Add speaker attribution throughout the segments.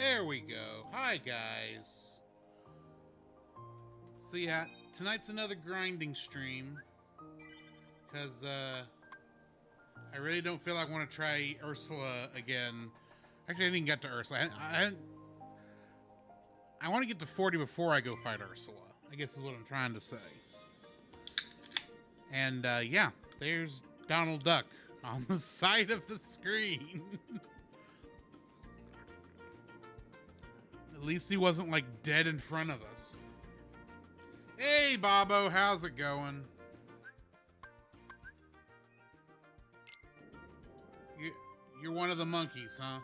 Speaker 1: There we go. Hi, guys. So yeah, tonight's another grinding stream. Because, I really don't feel like I want to try Ursula again. Actually, I didn't get to Ursula. I want to get to 40 before I go fight Ursula, I guess is what I'm trying to say. And, yeah, there's Donald Duck on the side of the screen. At least he wasn't, like, dead in front of us. Hey, Bobo, how's it going? You're one of the monkeys, huh?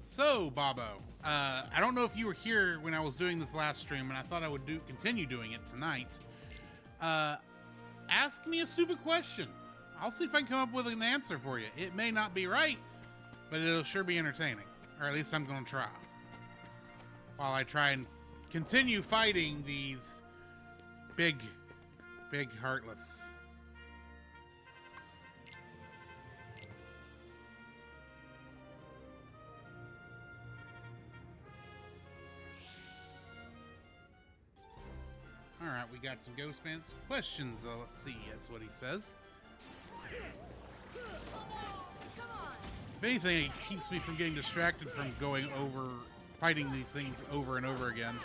Speaker 1: So, Bobo, I don't know if you were here when I was doing this last stream, and I thought I would continue doing it tonight. Ask me a stupid question. I'll see if I can come up with an answer for you. It may not be right, but it'll sure be entertaining. Or at least I'm going to try. While I try and continue fighting these big heartless. All right, we got some Ghost Pants questions. Let's see. That's what he says. If anything, it keeps me from getting distracted from going over, fighting these things over and over again.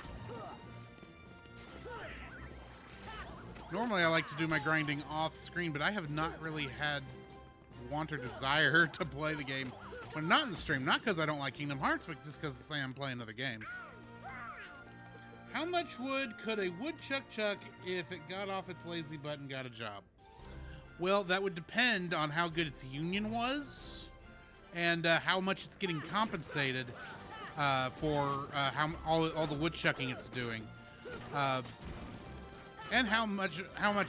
Speaker 1: Normally, I like to do my grinding off screen, but I have not really had want or desire to play the game when not in the stream. Not because I don't like Kingdom Hearts, but just because I'm playing other games. How much wood could a woodchuck chuck if it got off its lazy butt and got a job? Well, that would depend on how good its union was and how much it's getting compensated for how all the woodchucking it's doing, and how much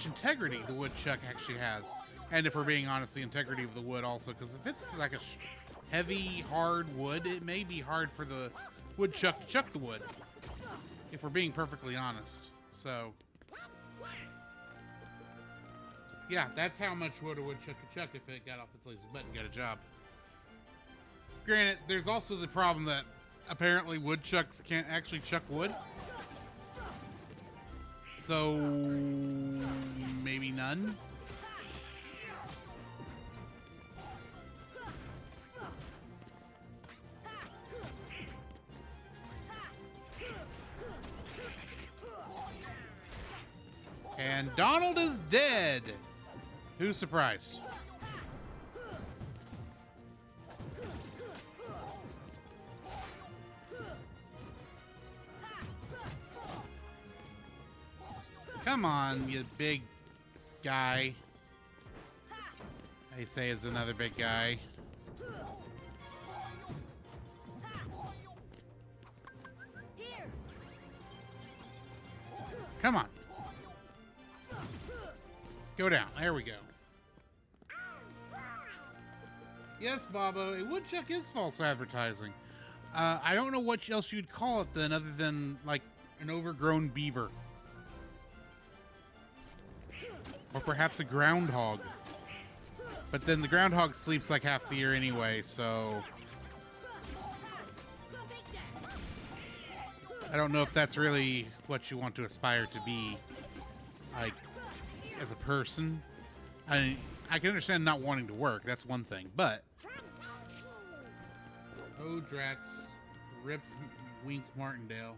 Speaker 1: integrity the woodchuck actually has. And if we're being honest, the integrity of the wood also, because if it's like a heavy, hard wood, it may be hard for the woodchuck to chuck the wood. If we're being perfectly honest. So, yeah, that's how much wood a woodchuck could chuck if it got off its lazy butt and got a job. Granted, there's also the problem that apparently woodchucks can't actually chuck wood. So, maybe none. And Donald is dead. Who's surprised? Come on, you big guy. They say is another big guy. Come on. Go down. There we go. Yes, Bobo, a woodchuck is false advertising. I don't know what else you'd call it then, other than like an overgrown beaver. Or perhaps a groundhog. But then the groundhog sleeps like half the year anyway, so I don't know if that's really what you want to aspire to be, like, as a person. I can understand not wanting to work, that's one thing, but oh, drats. Rip Wink Martindale.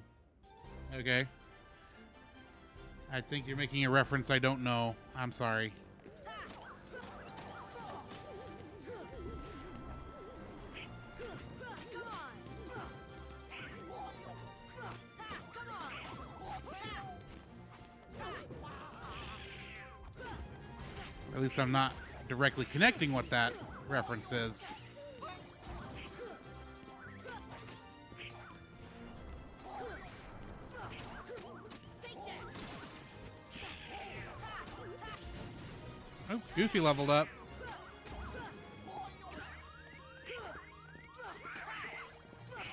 Speaker 1: Okay. I think you're making a reference I don't know. I'm sorry. At least I'm not directly connecting what that reference is. Oh, Goofy leveled up.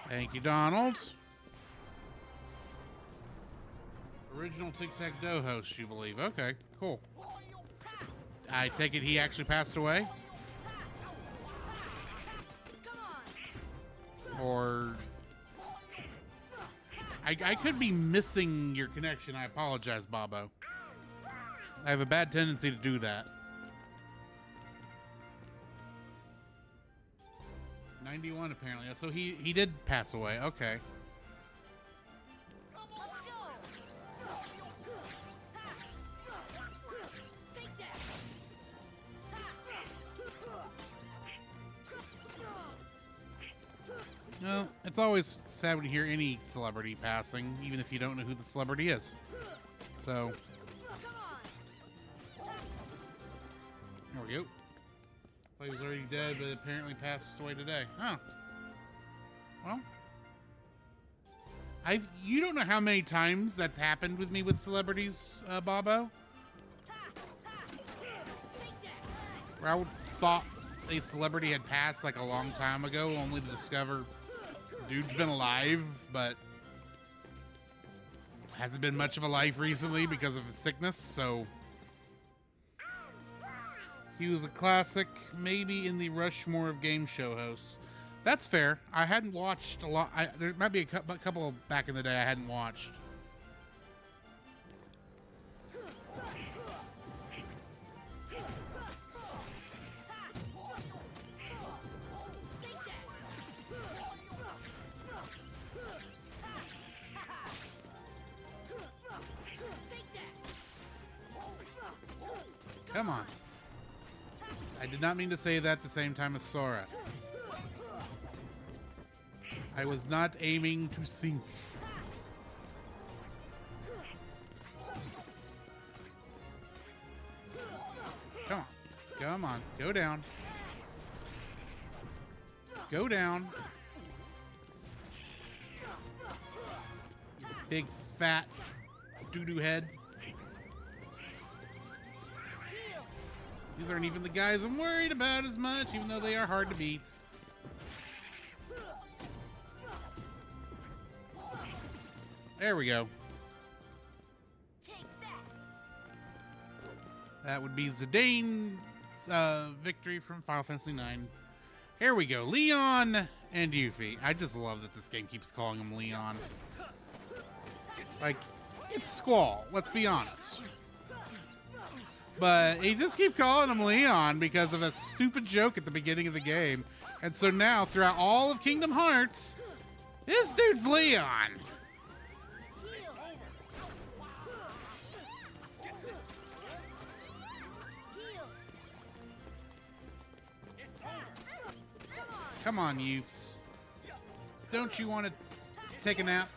Speaker 1: Thank you, Donald. Original Tic-Tac-Toe host, you believe? Okay, cool. I take it he actually passed away? Or... I could be missing your connection. I apologize, Bobo. I have a bad tendency to do that. 91 apparently. So he did pass away. Okay. No, it's always sad when you hear any celebrity passing, even if you don't know who the celebrity is. So, there we go. He was already dead, but apparently passed away today. Huh. Well, you don't know how many times that's happened with me with celebrities, Bobo. Where I thought a celebrity had passed like a long time ago, only to discover dude's been alive, but hasn't been much of a life recently because of his sickness, so he was a classic, maybe in the Rushmore of game show hosts. That's fair. I hadn't watched a lot. There might be a couple back in the day I hadn't watched. Come on. I did not mean to say that at the same time as Sora. I was not aiming to sink. Come on. Come on. Go down. Go down. Big fat doo-doo head. These aren't even the guys I'm worried about as much, even though they are hard to beat. There we go. That would be Zidane's victory from Final Fantasy IX. Here we go. Leon and Yuffie. I just love that this game keeps calling him Leon. Like, it's Squall, let's be honest. But he just keep calling him Leon because of a stupid joke at the beginning of the game. And so now, throughout all of Kingdom Hearts, this dude's Leon. Come on, youths. Don't you want to take a nap?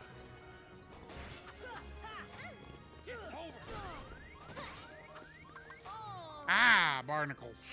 Speaker 1: Ah, barnacles.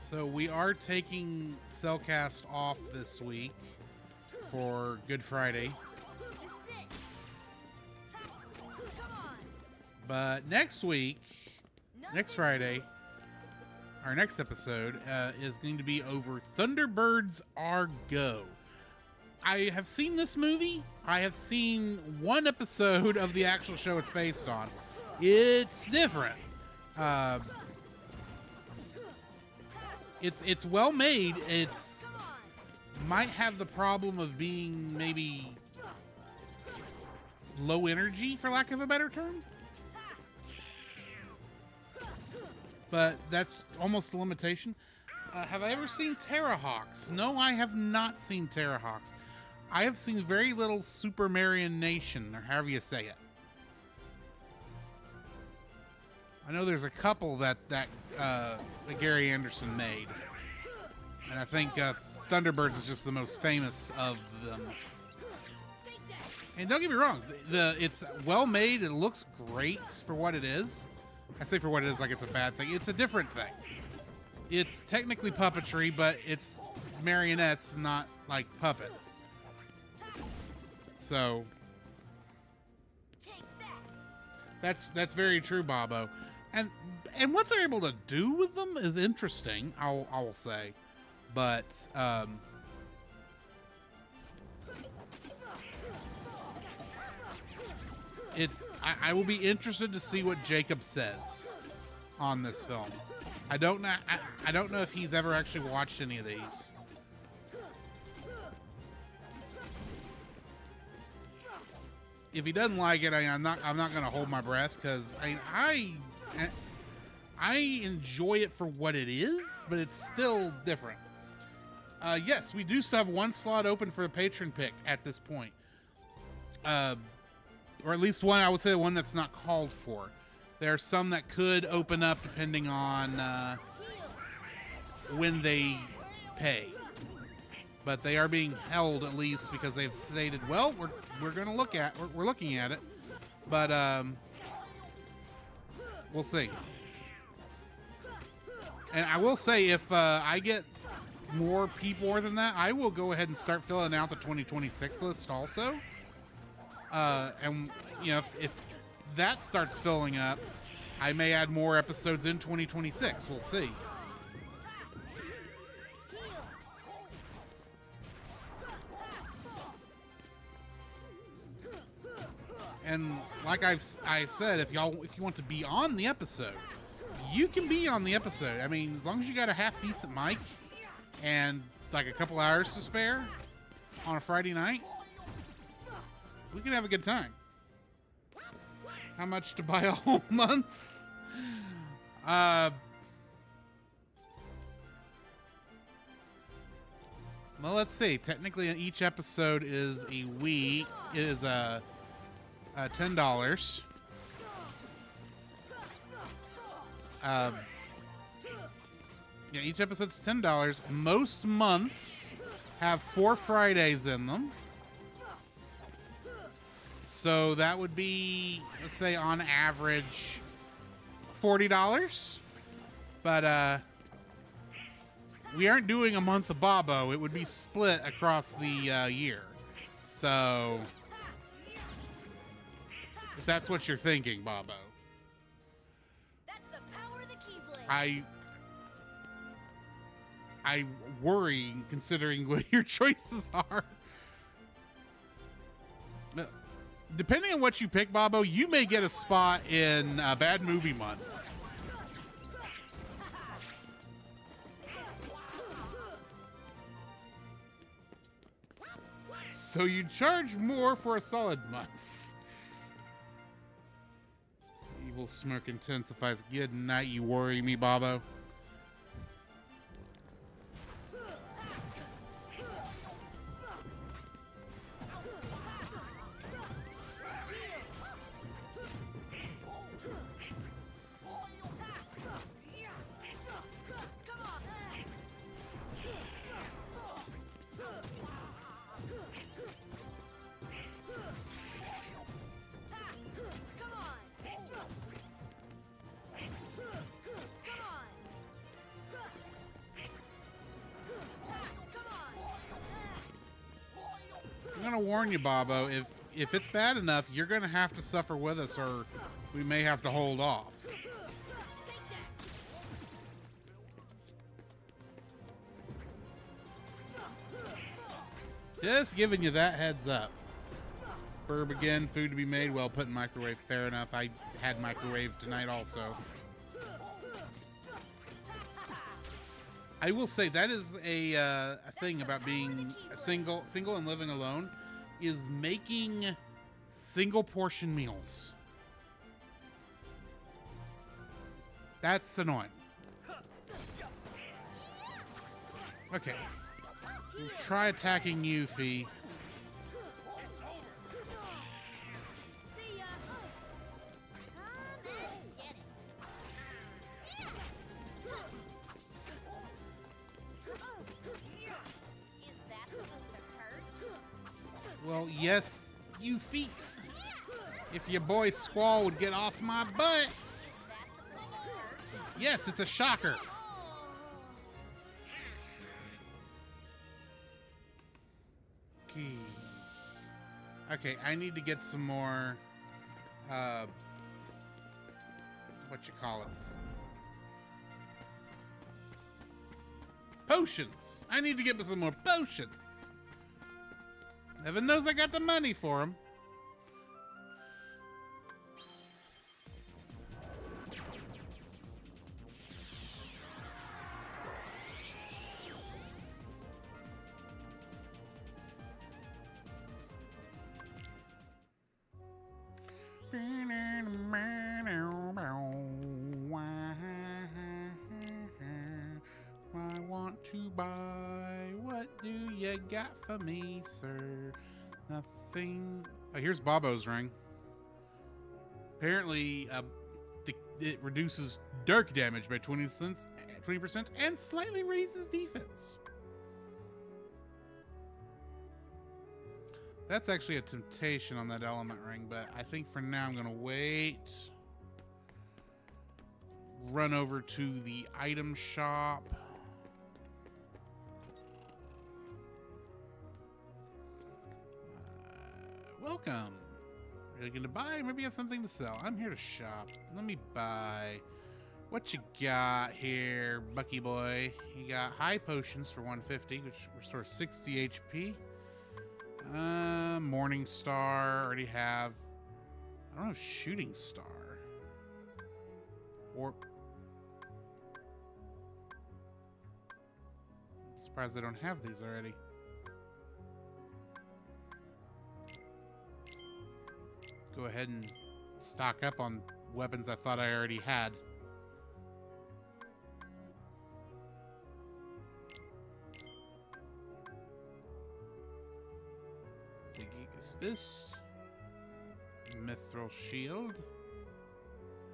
Speaker 1: So we are taking Cellcast off this week for Good Friday. But next week, next Friday, our next episode is going to be over Thunderbirds Are Go. I have seen this movie. I have seen one episode of the actual show it's based on. It's different. It's well made. It's might have the problem of being maybe low energy, for lack of a better term. But that's almost a limitation. Have I ever seen Terrahawks? No, I have not seen Terrahawks. I have seen very little Super Marion Nation, or however you say it. I know there's a couple that Gary Anderson made. And I think Thunderbirds is just the most famous of them. And don't get me wrong, it's well made. It looks great for what it is. I say for what it is like it's a bad thing. It's a different thing. It's technically puppetry, but it's marionettes, not like puppets. So that's very true, Bobo. And what they're able to do with them is interesting, I'll say. But I will be interested to see what Jacob says on this film. I don't know if he's ever actually watched any of these. If he doesn't like it, I'm not going to hold my breath, because I enjoy it for what it is, but it's still different. Yes, we do still have one slot open for the patron pick at this point. Or at least one, I would say one that's not called for. There are some that could open up depending on when they pay. But they are being held, at least, because they've stated, well, we're going to we're looking at it. But we'll see. And I will say, if I get more than that, I will go ahead and start filling out the 2026 list also. And you know, if that starts filling up, I may add more episodes in 2026. We'll see. And like I've said, if you want to be on the episode, you can be on the episode. I mean, as long as you got a half decent mic and like a couple hours to spare on a Friday night, we can have a good time. How much to buy a whole month? Well, let's see. Technically, each episode is $10. Yeah, each episode's $10. Most months have 4 Fridays in them. So that would be, let's say, on average, $40. But we aren't doing a month of Bobo. It would be split across the year. So if that's what you're thinking, Bobo.
Speaker 2: That's the power of the Keyblade.
Speaker 1: I worry, considering what your choices are. Depending on what you pick, Bobo, you may get a spot in Bad Movie Month. So you charge more for a solid month. Evil smirk intensifies. Good night, you worry me, Bobo. I'm gonna warn you, Bobo, if it's bad enough, you're gonna have to suffer with us, or we may have to hold off. Just giving you that heads up. Burb again, food to be made, well put in microwave. Fair enough. I had microwave tonight also. I will say that is a thing about being single and living alone, is making single portion meals. That's annoying. Okay. We'll try attacking you, Fee.
Speaker 2: See ya. Come and get it.
Speaker 1: Well, yes, you feet. If your boy Squall would get off my butt. Yes, it's a shocker. Okay, I need to get some more, what you call it? Potions. I need to get me some more potions. Heaven knows I got the money for them. I want to buy. What do you got for me, sir? Nothing. Oh, here's Bobo's ring. Apparently, it reduces dark damage by 20% and slightly raises defense. That's actually a temptation on that element ring, but I think for now I'm going to wait. Run over to the item shop. Welcome. Are you looking to buy? Maybe you have something to sell. I'm here to shop. Let me buy. What you got here, Bucky boy? You got high potions for 150, which restores 60 HP. Morning Star. Already have. I don't know, Shooting Star. Or. I'm surprised I don't have these already. Go ahead and stock up on weapons I thought I already had. The Gigas Fist. Mithril Shield.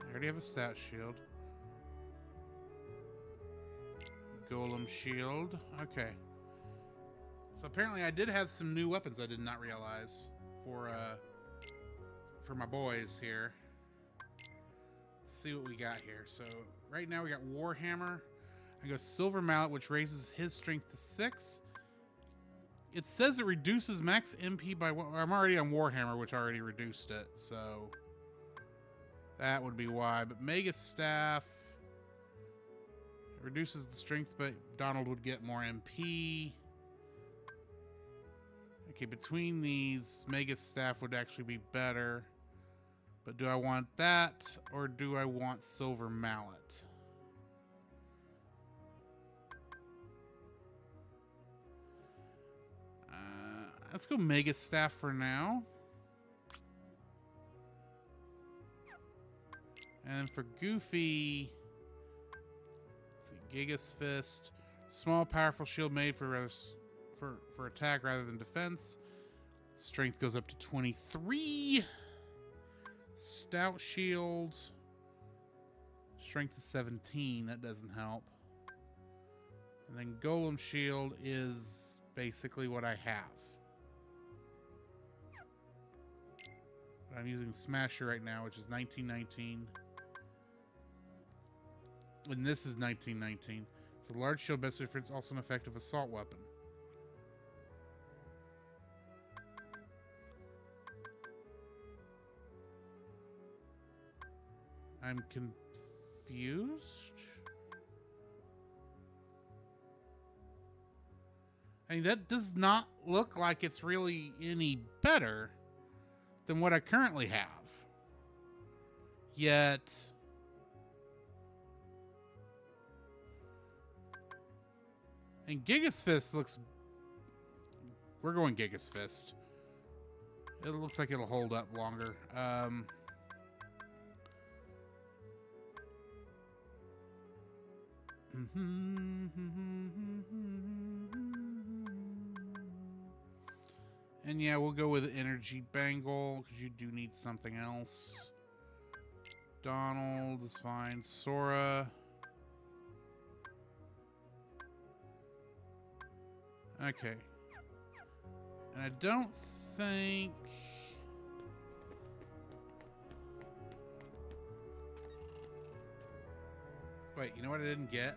Speaker 1: I already have a stat shield. Golem Shield. Okay. So apparently I did have some new weapons I did not realize for my boys here. Let's see what we got here. So right now we got Warhammer. I go Silver Mallet, which raises his strength to 6. It says it reduces max MP by 1. I'm already on Warhammer, which already reduced it, so that would be why. But Mega Staff reduces the strength, but Donald would get more MP. Okay, between these, Mega Staff would actually be better. But do I want that, or do I want Silver Mallet? Let's go Mega Staff for now. And for Goofy, let's see, Gigas Fist. Small, powerful shield made for attack rather than defense. Strength goes up to 23. Stout Shield. Strength is 17. That doesn't help. And then Golem Shield is basically what I have. But I'm using Smasher right now, which is 1919. And this is 1919. It's a large shield, best difference, also an effective assault weapon. I'm confused. I mean, that does not look like it's really any better than what I currently have. Yet, and Gigas Fist looks. We're going Gigas Fist. It looks like it'll hold up longer. And yeah, we'll go with Energy Bangle because you do need something else. Donald is fine. Sora. Okay. And I don't think... Wait, you know what I didn't get?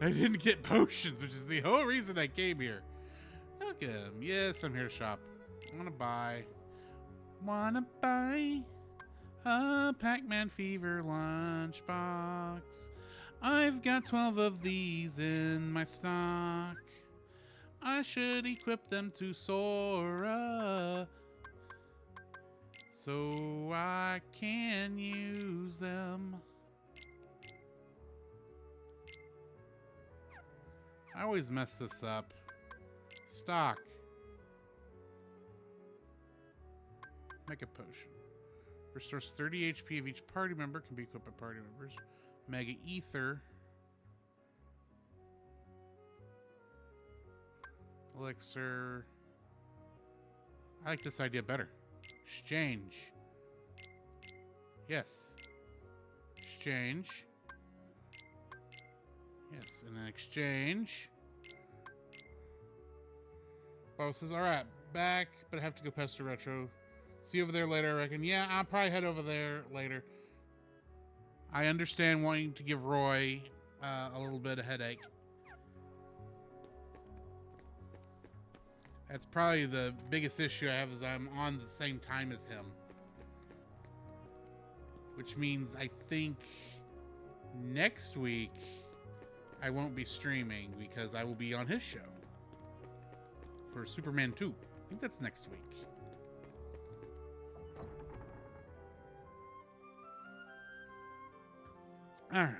Speaker 1: I didn't get potions, which is the whole reason I came here. Welcome. Yes, I'm here to shop. I wanna buy a Pac-Man Fever lunchbox. I've got 12 of these in my stock. I should equip them to Sora so I can use them. I always mess this up. Stock. Make a potion. Restores 30 HP of each party member. Can be equipped by party members. Mega Ether. Elixir. I like this idea better. Exchange. Yes. Exchange. Yes, and then exchange. Bo says, alright, back, but I have to go past the retro. See you over there later, I reckon. Yeah, I'll probably head over there later. I understand wanting to give Roy a little bit of headache. That's probably the biggest issue I have is I'm on the same time as him. Which means I think next week I won't be streaming because I will be on his show for Superman 2. I think that's next week. All right.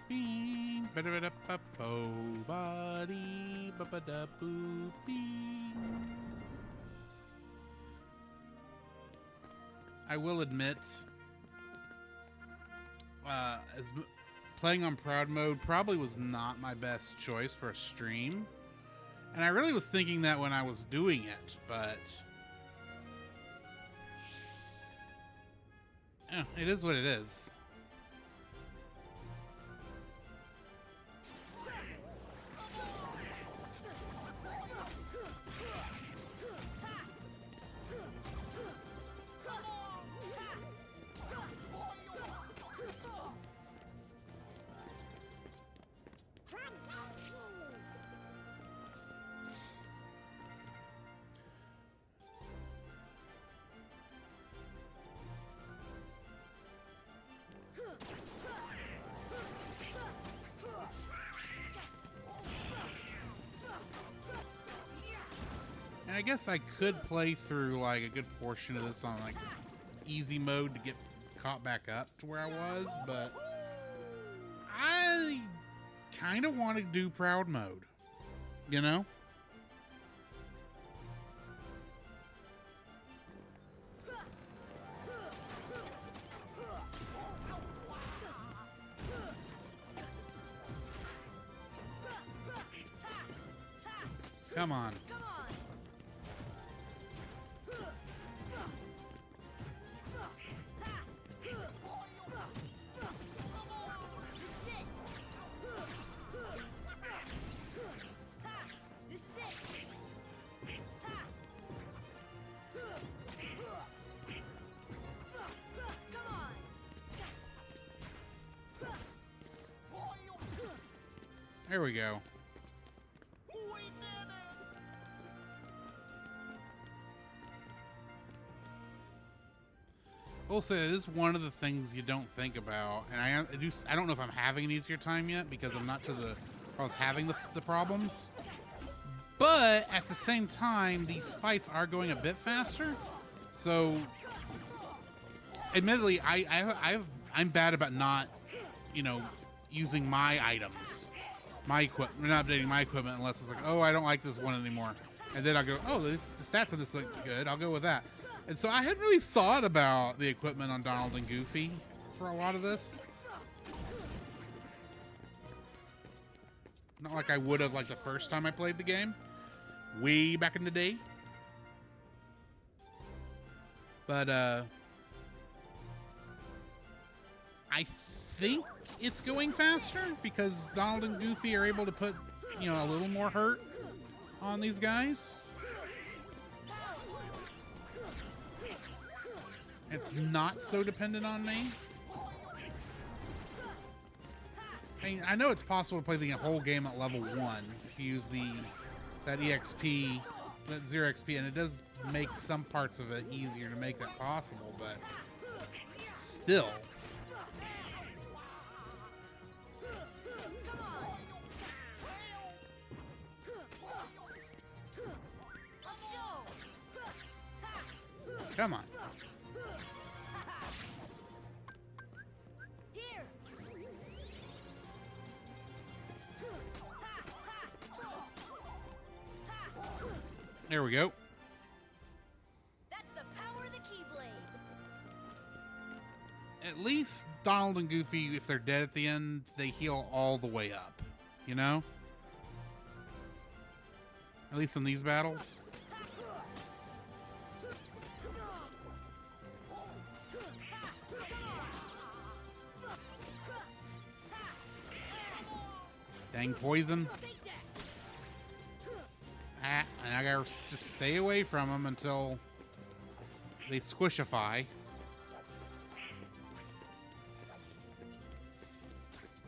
Speaker 1: Bing, ba-da-ba-da-ba-bo, body, ba-ba-da-boo, bing. I will admit, playing on Proud Mode probably was not my best choice for a stream. And I really was thinking that when I was doing it, but... it is what it is. And I guess I could play through like a good portion of this on like easy mode to get caught back up to where I was, but I kind of want to do Proud Mode, you know? Come on. There we go. Also, it is one of the things you don't think about, and I don't know if I'm having an easier time yet because I'm not to the I was having the problems. But at the same time, these fights are going a bit faster. So, admittedly, I'm bad about not, you know, using my items, my equipment, not updating my equipment unless it's like, oh, I don't like this one anymore, and then I'll go, oh, the stats on this look good, I'll go with that. And so I hadn't really thought about the equipment on Donald and Goofy for a lot of this. Not like I would have like the first time I played the game. Way back in the day. But I think it's going faster because Donald and Goofy are able to put, you know, a little more hurt on these guys. It's not so dependent on me. I mean, I know it's possible to play the whole game at level 1 if you use that EXP, that 0 XP, and it does make some parts of it easier to make that possible, but still. Come on. There we go.
Speaker 2: That's the power of the Keyblade.
Speaker 1: At least Donald and Goofy, if they're dead at the end, they heal all the way up. You know? At least in these battles. Dang poison. Ah, and I gotta just stay away from them until they squishify.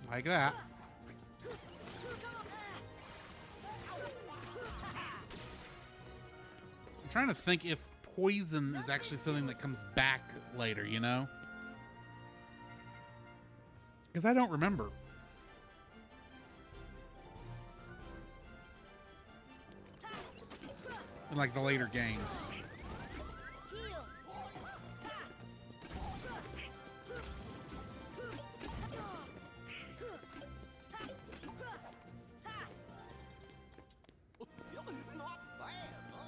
Speaker 1: Like that. I'm trying to think if poison is actually something that comes back later, you know? Because I don't remember. In like the later games.
Speaker 3: Not bad, huh?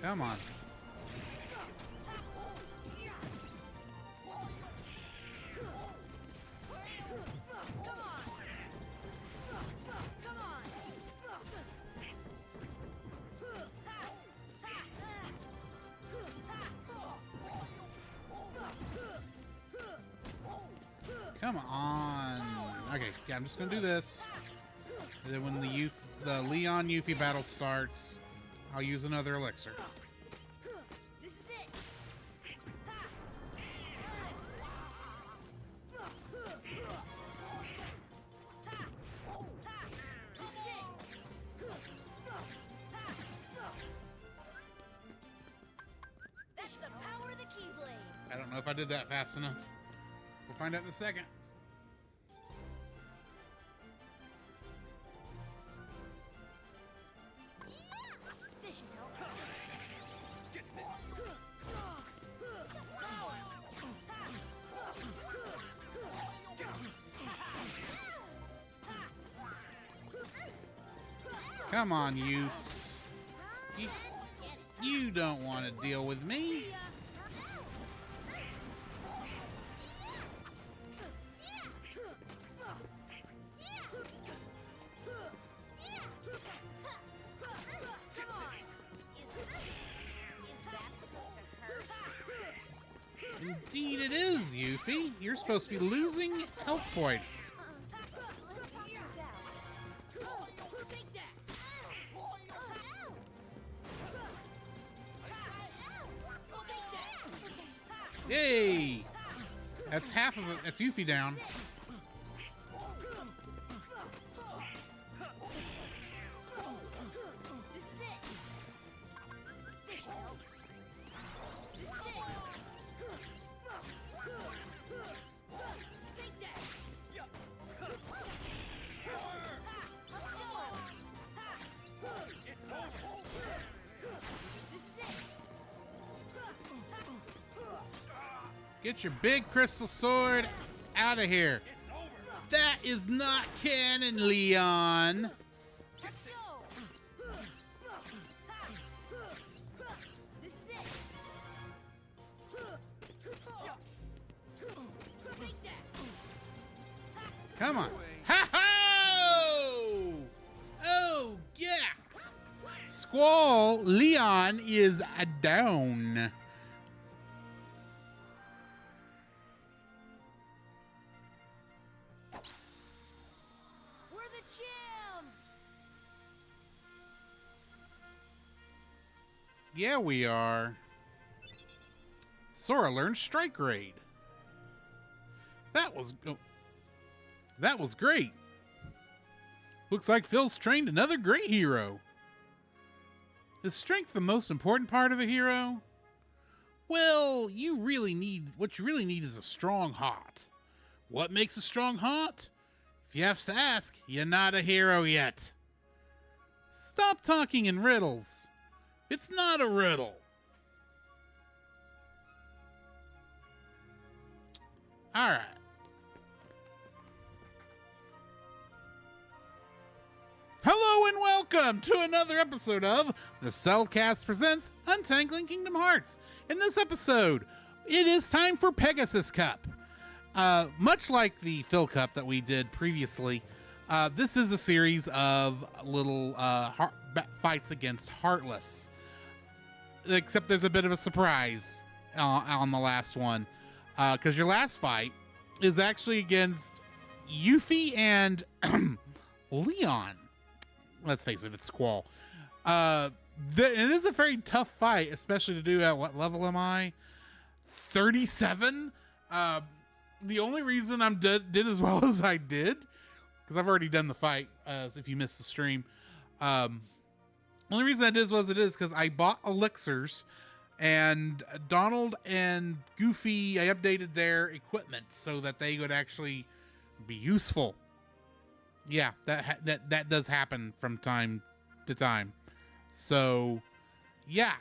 Speaker 1: Come on. Come on. Okay, yeah, I'm just gonna do this. And then when the Leon Yuffie battle starts, I'll use another elixir.
Speaker 2: This is it. That's the power of the Keyblade.
Speaker 1: I don't know if I did that fast enough. We'll find out in a second.
Speaker 2: This should help.
Speaker 1: Come on, youths. You don't want to deal with me. Indeed it is, Yuffie. You're supposed to be losing health points. Yay! That's half of it. That's Yuffie down.
Speaker 2: This is it. This should help. This is it. Take that. Let's go. This is it.
Speaker 1: Get your big crystal sword out of here. That is not canon, Leon.
Speaker 2: Let's go.
Speaker 1: Come on. Ha ho! Oh, yeah. Squall Leon is down.
Speaker 2: We're the champs!
Speaker 1: Yeah, we are. Sora learned Strike Raid. That was great. Looks like Phil's trained another great hero. Is strength the most important part of a hero? Well, what you really need is a strong heart. What makes a strong heart? If you have to ask, you're not a hero yet. Stop talking in riddles. It's not a riddle. All right. Hello and welcome to another episode of the Cellcast Presents Untangling Kingdom Hearts. In this episode, it is time for Pegasus Cup. Much like the Phil Cup that we did previously, this is a series of little fights against Heartless. Except there's a bit of a surprise on the last one. Because your last fight is actually against Yuffie and Leon. Let's face it, it's Squall. It is a very tough fight, especially to do at what level am I? 37? The only reason I did as well as I did, because I've already done the fight, if you missed the stream. Only reason I did as well as it is because I bought elixirs, and Donald and Goofy, I updated their equipment so that they would actually be useful. Yeah, that does happen from time to time. So, yeah.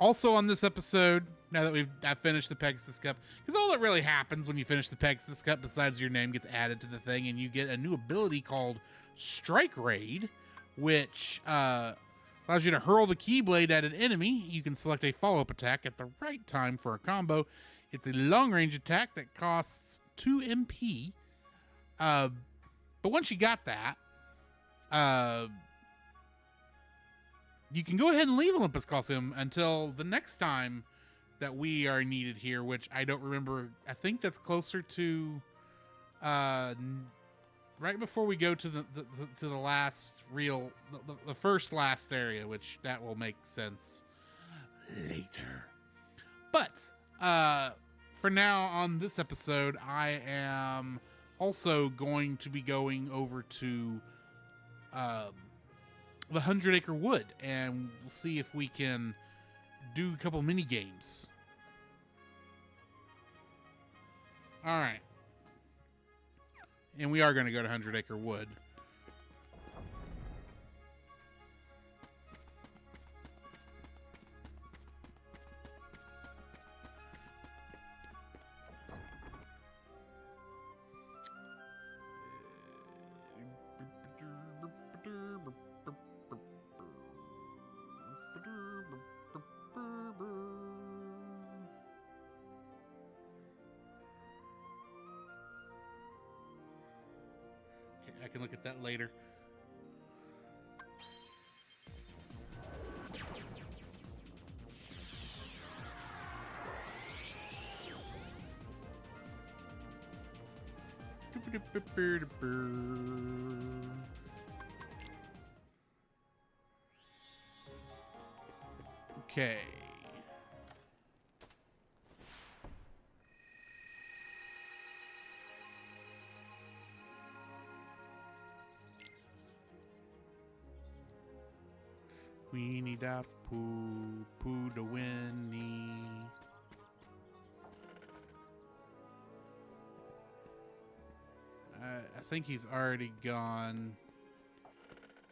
Speaker 1: Also on this episode, now that I've finished the Pegasus Cup, because all that really happens when you finish the Pegasus Cup, besides your name gets added to the thing, and you get a new ability called Strike Raid, which allows you to hurl the Keyblade at an enemy. You can select a follow-up attack at the right time for a combo. It's a long-range attack that costs 2 MP. But once you got that, you can go ahead and leave Olympus Coliseum until the next time that we are needed here, which I don't remember. I think that's closer to right before we go to the last real, the first last area, which that will make sense later. But for now on this episode, I am also going to be going over to the 100 Acre Wood, and we'll see if we can do a couple mini games. All right. And we are going to go to 100 Acre Wood. I can look at that later. Okay. Weenie da poo, poo da winnie. I think he's already gone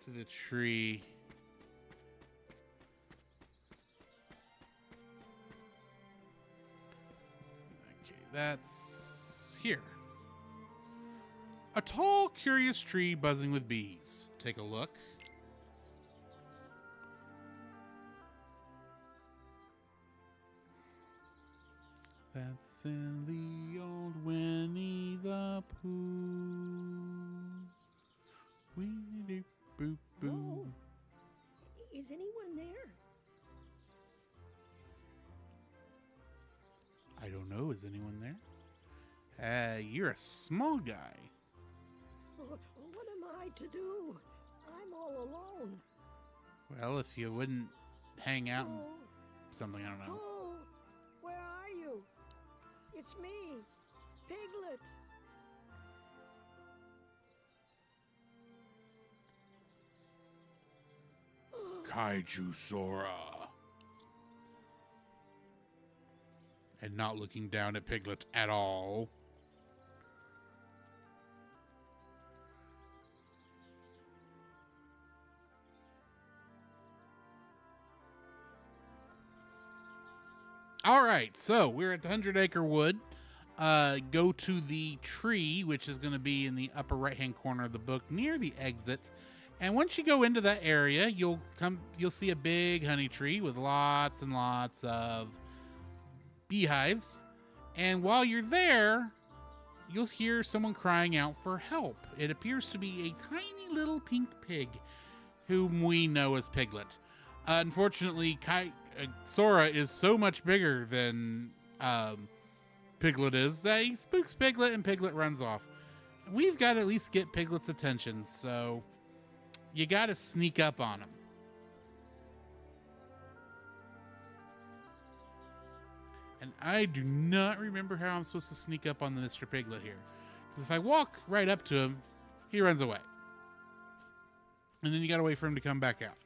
Speaker 1: to the tree. Okay, that's here. A tall, curious tree buzzing with bees. Take a look. That silly old Winnie the Pooh. Winnie boo boo.
Speaker 2: Whoa. Is anyone there?
Speaker 1: I don't know. Is anyone there? You're a small guy.
Speaker 2: What am I to do? I'm all alone.
Speaker 1: Well, if you wouldn't hang out and
Speaker 2: Oh,
Speaker 1: something, I don't know.
Speaker 2: oh, where are you? It's me, Piglet.
Speaker 1: Kaiju Sora. And not looking down at Piglet at all. All right, so we're at the 100 Acre Wood. Go to the tree, which is going to be in the upper right-hand corner of the book near the exit. And once you go into that area, you'll see a big honey tree with lots and lots of beehives. And while you're there, you'll hear someone crying out for help. It appears to be a tiny little pink pig, whom we know as Piglet. Unfortunately, Sora is so much bigger than Piglet is that he spooks Piglet and Piglet runs off. We've got to at least get Piglet's attention, so you got to sneak up on him. And I do not remember how I'm supposed to sneak up on the Mr. Piglet here. Because if I walk right up to him, he runs away. And then you got to wait for him to come back out.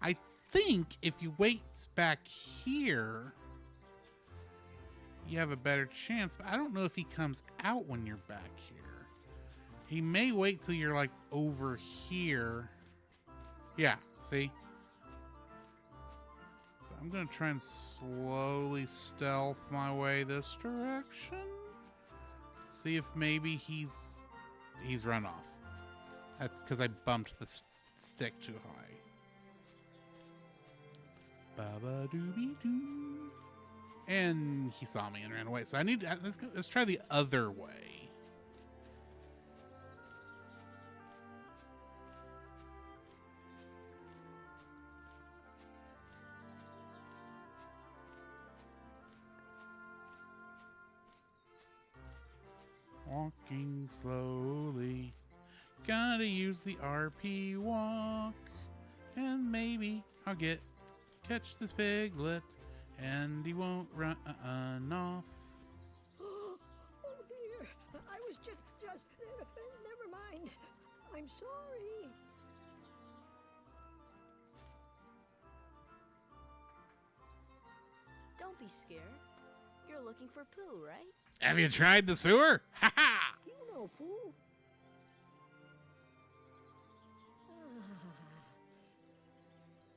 Speaker 1: I think if you wait back here, you have a better chance. But I don't know if he comes out when you're back here. He may wait till you're like over here. Yeah, see? So I'm going to try and slowly stealth my way this direction. See if maybe he's run off. That's because I bumped the stick too high. Baba doobie doo. And he saw me and ran away. So I need to, let's try the other way. Walking slowly. Gotta use the RP walk. And maybe I'll catch this Piglet. And he won't run off.
Speaker 2: Oh dear, I was just, never mind. I'm sorry.
Speaker 4: Don't be scared. You're looking for Pooh, right?
Speaker 1: Have you tried the sewer? Ha ha!
Speaker 2: You know, Pooh.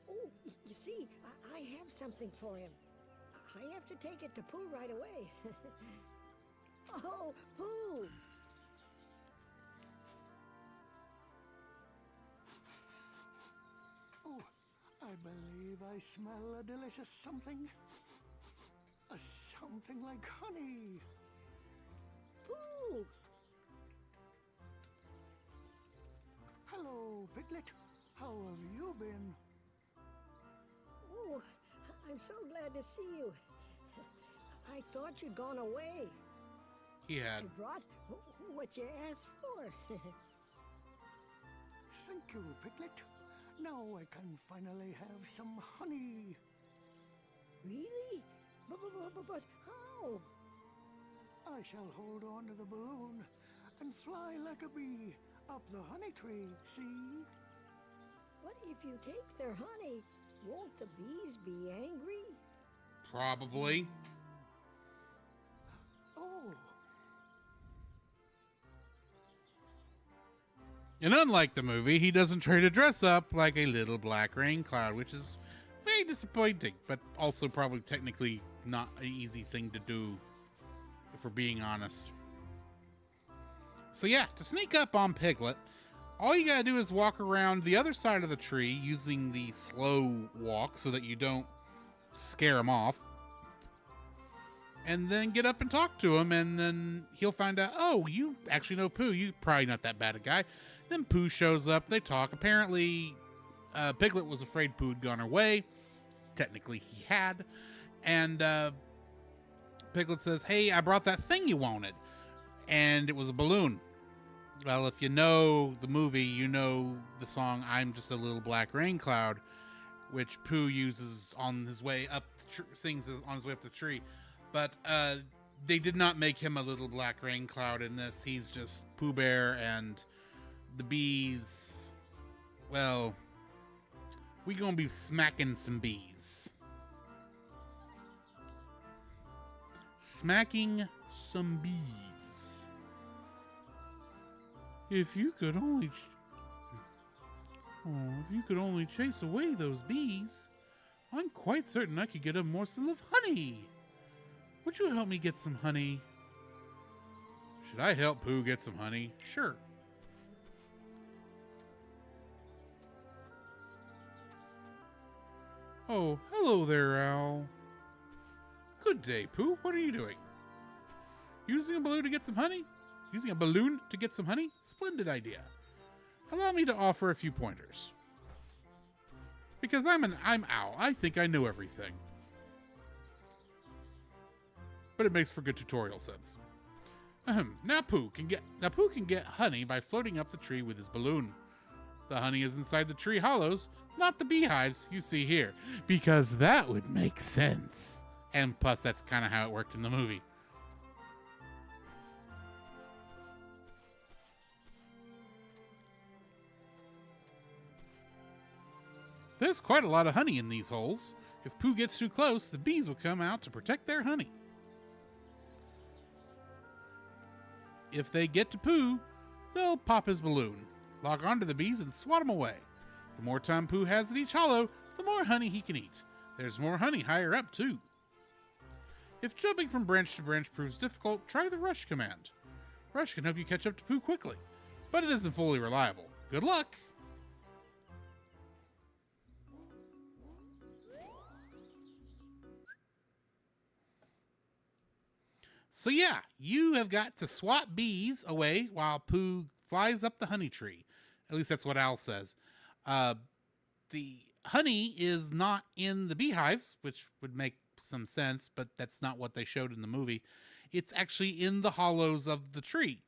Speaker 2: Oh, you see, I have something for him. I have to take it to Pooh right away. Oh, Pooh!
Speaker 3: Oh, I believe I smell a delicious something. A something like honey.
Speaker 2: Pooh!
Speaker 3: Hello, Piglet. How have you been?
Speaker 2: Oh, I'm so glad to see you. I thought you'd gone away.
Speaker 1: He
Speaker 2: I
Speaker 1: had.
Speaker 2: brought what you asked for.
Speaker 3: Thank you, Piglet. Now I can finally have some honey.
Speaker 2: Really? But how?
Speaker 3: I shall hold on to the balloon and fly like a bee up the honey tree, see?
Speaker 2: What if you take their honey? Won't the bees be angry?
Speaker 1: Probably.
Speaker 3: Oh,
Speaker 1: And unlike the movie, he doesn't try to dress up like a little black rain cloud, which is very disappointing, but also probably technically not an easy thing to do, if we're being honest. So yeah, to sneak up on Piglet, all you gotta do is walk around the other side of the tree using the slow walk so that you don't scare him off. and then get up and talk to him, and then he'll find out, oh, you actually know Pooh. You're probably not that bad a guy. Then Pooh shows up. They talk. Apparently, Piglet was afraid Pooh had gone away. Technically, he had. And Piglet says, hey, I brought that thing you wanted. And it was a balloon. Well, if you know the movie, you know the song I'm Just a Little Black Rain Cloud, which Pooh uses on his way up, sings on his way up the tree. But they did not make him a little black rain cloud in this. He's just Pooh Bear, and the bees, well, we gonna be smacking some bees. Smacking some bees. If you could only chase away those bees, I'm quite certain I could get a morsel of honey. Would you help me get some honey? Should I help Pooh get some honey? Sure. Oh, hello there, Owl. Good day, Pooh. What are you doing? Using a balloon to get some honey? Using a balloon to get some honey? Splendid idea. Allow me to offer a few pointers. Because I'm Owl. I think I know everything. But it makes for good tutorial sense. Now Pooh can get honey by floating up the tree with his balloon. The honey is inside the tree hollows, not the beehives you see here, because that would make sense. And plus, that's kind of how it worked in the movie. There's quite a lot of honey in these holes. If Pooh gets too close, the bees will come out to protect their honey. If they get to Pooh, they'll pop his balloon, log onto the bees, and swat them away. The more time Pooh has at each hollow, the more honey he can eat. There's more honey higher up, too. If jumping from branch to branch proves difficult, try the rush command. Rush can help you catch up to Pooh quickly, but it isn't fully reliable. Good luck! So yeah, you have got to swat bees away while Pooh flies up the honey tree. At least that's what Owl says. The honey is not in the beehives, which would make some sense, but that's not what they showed in the movie. It's actually in the hollows of the tree.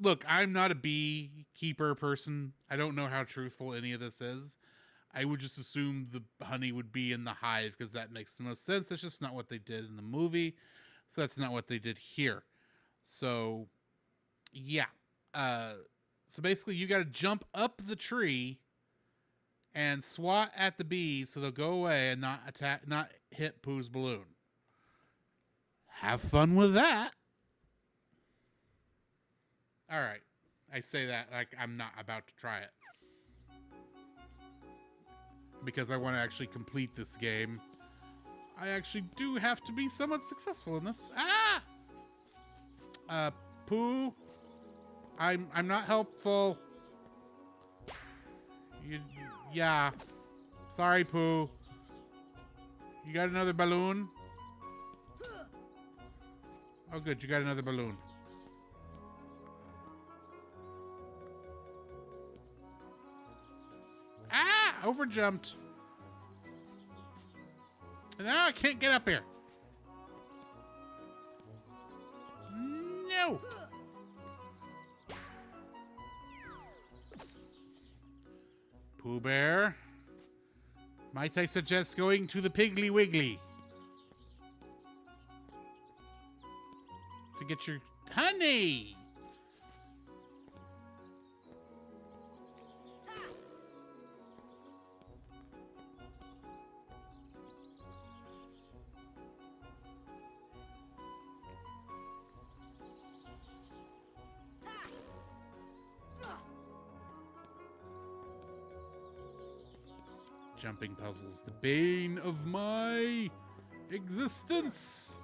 Speaker 1: Look, I'm not a beekeeper person. I don't know how truthful any of this is. I would just assume the honey would be in the hive because that makes the most sense. That's just not what they did in the movie. So that's not what they did here. So, yeah. So basically, you got to jump up the tree and swat at the bees so they'll go away and not hit Pooh's balloon. Have fun with that. All right. I say that like I'm not about to try it. Because I want to actually complete this game. I actually do have to be somewhat successful in this. Pooh, I'm not helpful. Yeah. Sorry, Pooh. You got another balloon? Oh, good. You got another balloon. Overjumped. Now I can't get up here. No. Pooh Bear, might I suggest going to the Piggly Wiggly to get your honey? Jumping puzzles, the bane of my existence.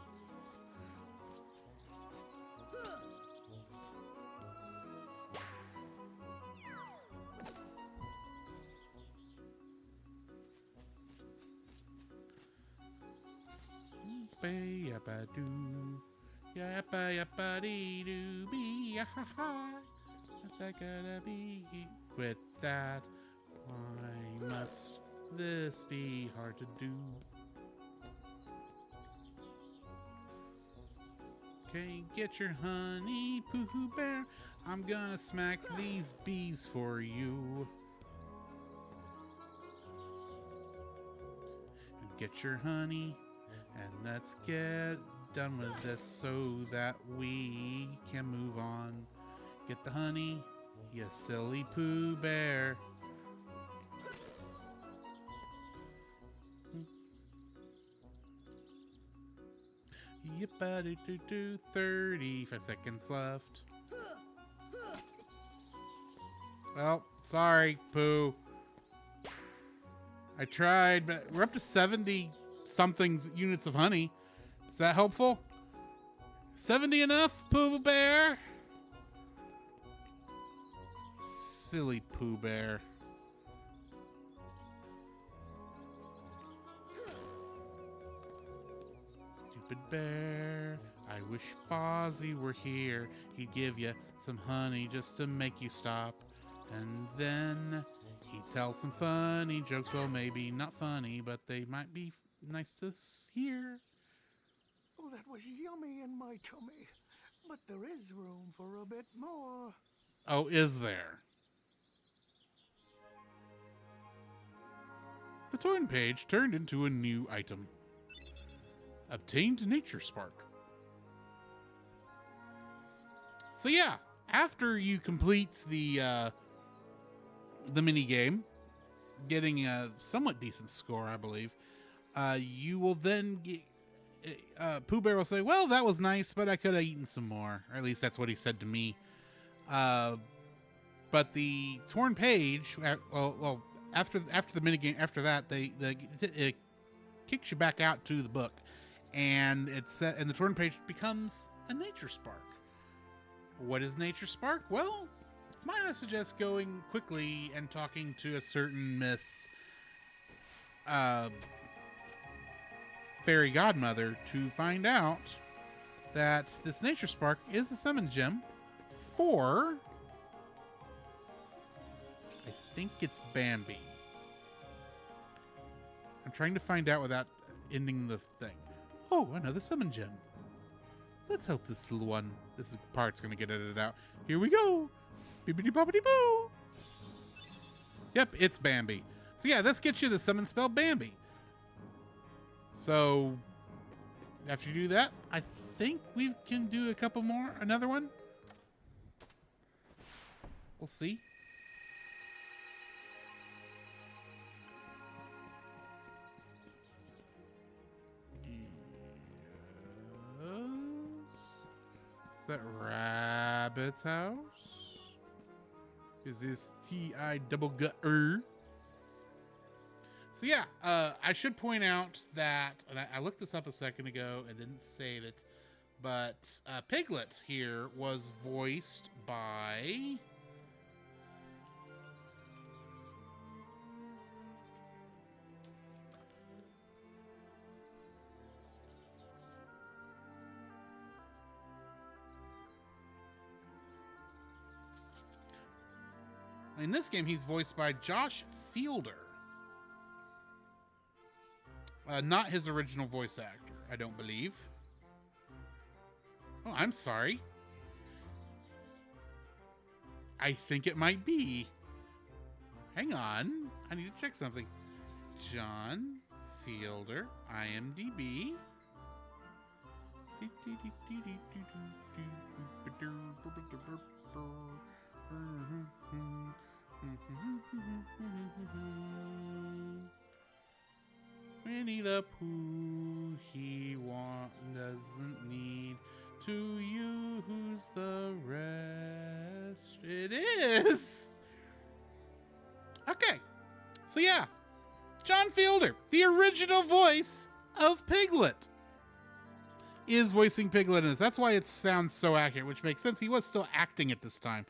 Speaker 1: Bane doo. Yappa yappa dee doo be ha ha. What's that gonna be? Quit that. Why must this be hard to do? Okay, get your honey, Pooh Bear. I'm gonna smack these bees for you. Get your honey, and let's get done with this so that we can move on. Get the honey, you silly Pooh Bear. Yippa-doo-doo-doo, 35 seconds left. Well, sorry, Pooh. I tried, but we're up to 70-something units of honey. Is that helpful? 70 enough, Pooh Bear? Silly Pooh Bear. Stupid bear. I wish Fozzie were here. He'd give you some honey just to make you stop. And then he'd tell some funny jokes. Well, maybe not funny, but they might be nice to hear.
Speaker 3: Oh, that was yummy in my tummy. But there is room for a bit more.
Speaker 1: Oh, is there? The torn page turned into a new item. Obtained Nature Spark. So yeah, after you complete the mini game, getting a somewhat decent score, I believe, you will then get. Pooh Bear will say, "Well, that was nice, but I could have eaten some more." Or at least that's what he said to me. But the torn page, well, after the minigame, after that, it kicks you back out to the book, and and the torn page becomes a Nature Spark. What is Nature Spark? Well, might I suggest going quickly and talking to a certain Miss Fairy Godmother to find out that this Nature Spark is a summon gem for, I think it's Bambi. I'm trying to find out without ending the thing. Oh, another summon gem. Let's help this little one. This part's going to get edited out. Here we go. Bibbidi bobbidi boo. Yep, it's Bambi. So yeah, this gets you the summon spell Bambi. So after you do that, I think we can do a couple more. Another one. We'll see. Is that Rabbit's house? Is this T-I-double-gut-er? So yeah, I should point out that, and I looked this up a second ago and didn't save it, but Piglet here was voiced by... In this game, he's voiced by Josh Fielder. Not his original voice actor, I don't believe. Oh, I'm sorry. I think it might be. Hang on. I need to check something. John Fielder, IMDb. Winnie the Pooh, he doesn't need to use the rest. It is! Okay, so yeah, John Fielder, the original voice of Piglet, is voicing Piglet in this. That's why it sounds so accurate, which makes sense. He was still acting at this time.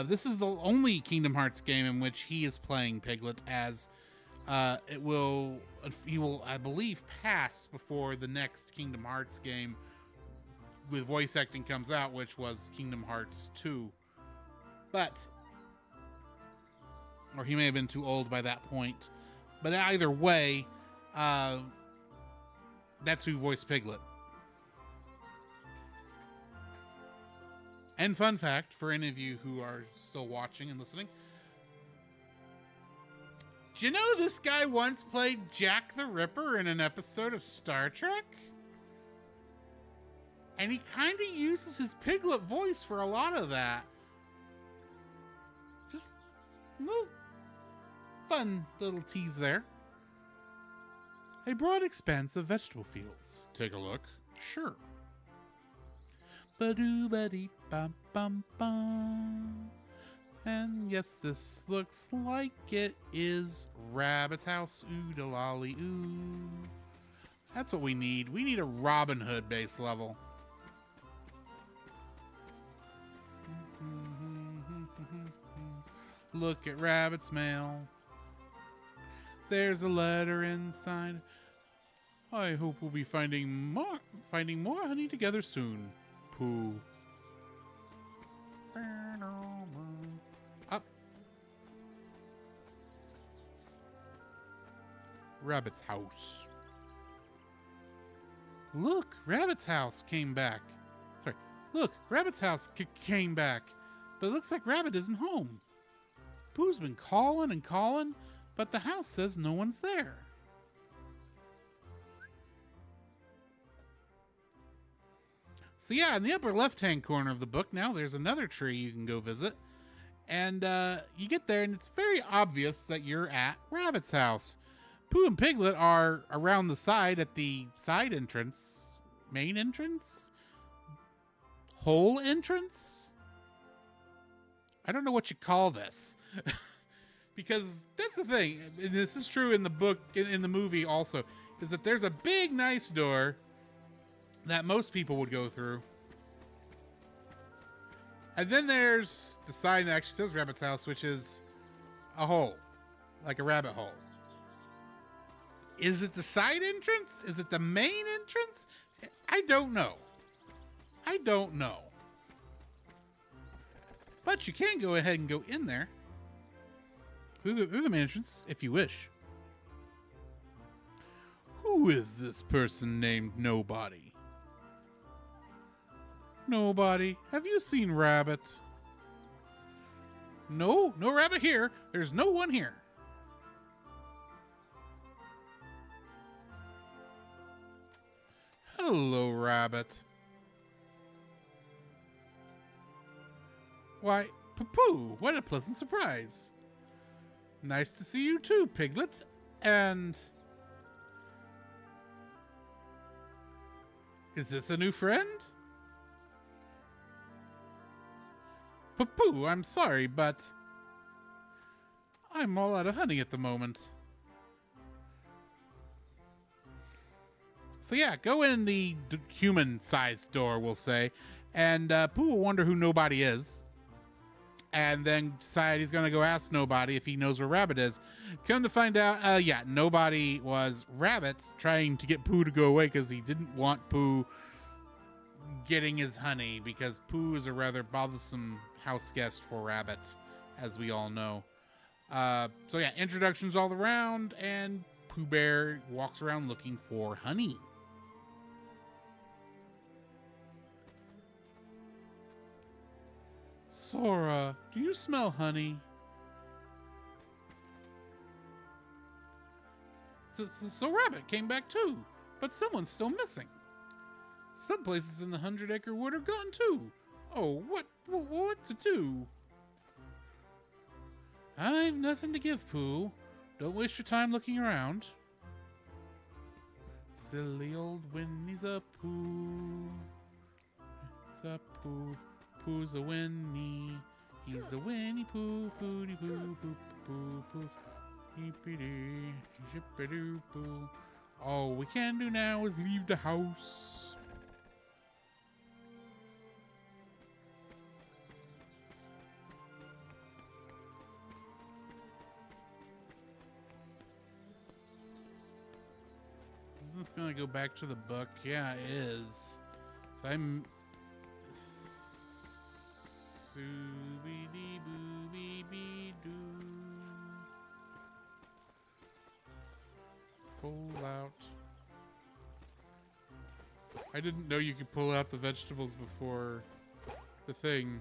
Speaker 1: This is the only Kingdom Hearts game in which he is playing Piglet as he will, I believe, pass before the next Kingdom Hearts game with voice acting comes out, which was Kingdom Hearts 2. Or he may have been too old by that point. But either way, that's who voiced Piglet. And fun fact, for any of you who are still watching and listening, do you know this guy once played Jack the Ripper in an episode of Star Trek? And he kind of uses his Piglet voice for a lot of that. Just a little fun little tease there. A broad expanse of vegetable fields. Take a look. Sure. Ba-doo-ba-dee-bum-bum-bum. And yes, this looks like it is Rabbit's house. Ooh-da-lolly, ooh. That's what we need. We need a Robin Hood base level. Look at Rabbit's mail. There's a letter inside. I hope we'll be finding more honey together soon. Pooh. Up. Rabbit's house. Look, Rabbit's house came back. Sorry. Look, Rabbit's house came back. But it looks like Rabbit isn't home. Pooh's been calling and calling, but the house says no one's there. So yeah, in the upper left-hand corner of the book now, there's another tree you can go visit. And you get there, and it's very obvious that you're at Rabbit's house. Pooh and Piglet are around the side at the side entrance. Main entrance? Hole entrance? I don't know what you call this. Because that's the thing, and this is true in the book, in the movie also, is that there's a big, nice door that most people would go through. And then there's the sign that actually says Rabbit's house, which is a hole, like a rabbit hole. Is it the side entrance? Is it the main entrance? I don't know. I don't know. But you can go ahead and go in there through the main entrance if you wish. Who is this person named Nobody? Nobody. Have you seen Rabbit? No, no Rabbit here. There's no one here. Hello, Rabbit. Why, Pooh, what a pleasant surprise. Nice to see you too, Piglet. And is this a new friend? Pooh, I'm sorry, but I'm all out of honey at the moment. So yeah, go in the human-sized door, we'll say, and Pooh will wonder who Nobody is. And then decide he's going to go ask Nobody if he knows where Rabbit is. Come to find out, yeah, Nobody was Rabbit trying to get Pooh to go away because he didn't want Pooh getting his honey, because Pooh is a rather bothersome house guest for Rabbit, as we all know. So yeah, introductions all around, and Pooh Bear walks around looking for honey. Sora, do you smell honey? So Rabbit came back too, but someone's still missing. Some places in the 100-acre wood are gone too. Oh, what to do? I've nothing to give, Pooh. Don't waste your time looking around. Silly old Winnie's a Pooh. He's a Pooh. Pooh's a Winnie. He's a Winnie Pooh. Pooty Pooh. Pooh Pooh Pooh. Hippity. Shippity Pooh. All we can do now is leave the house. Isn't this gonna go back to the book? Yeah, it is. So I'm... Sooby-dee-booby-bee-doo. Pull out. I didn't know you could pull out the vegetables before the thing.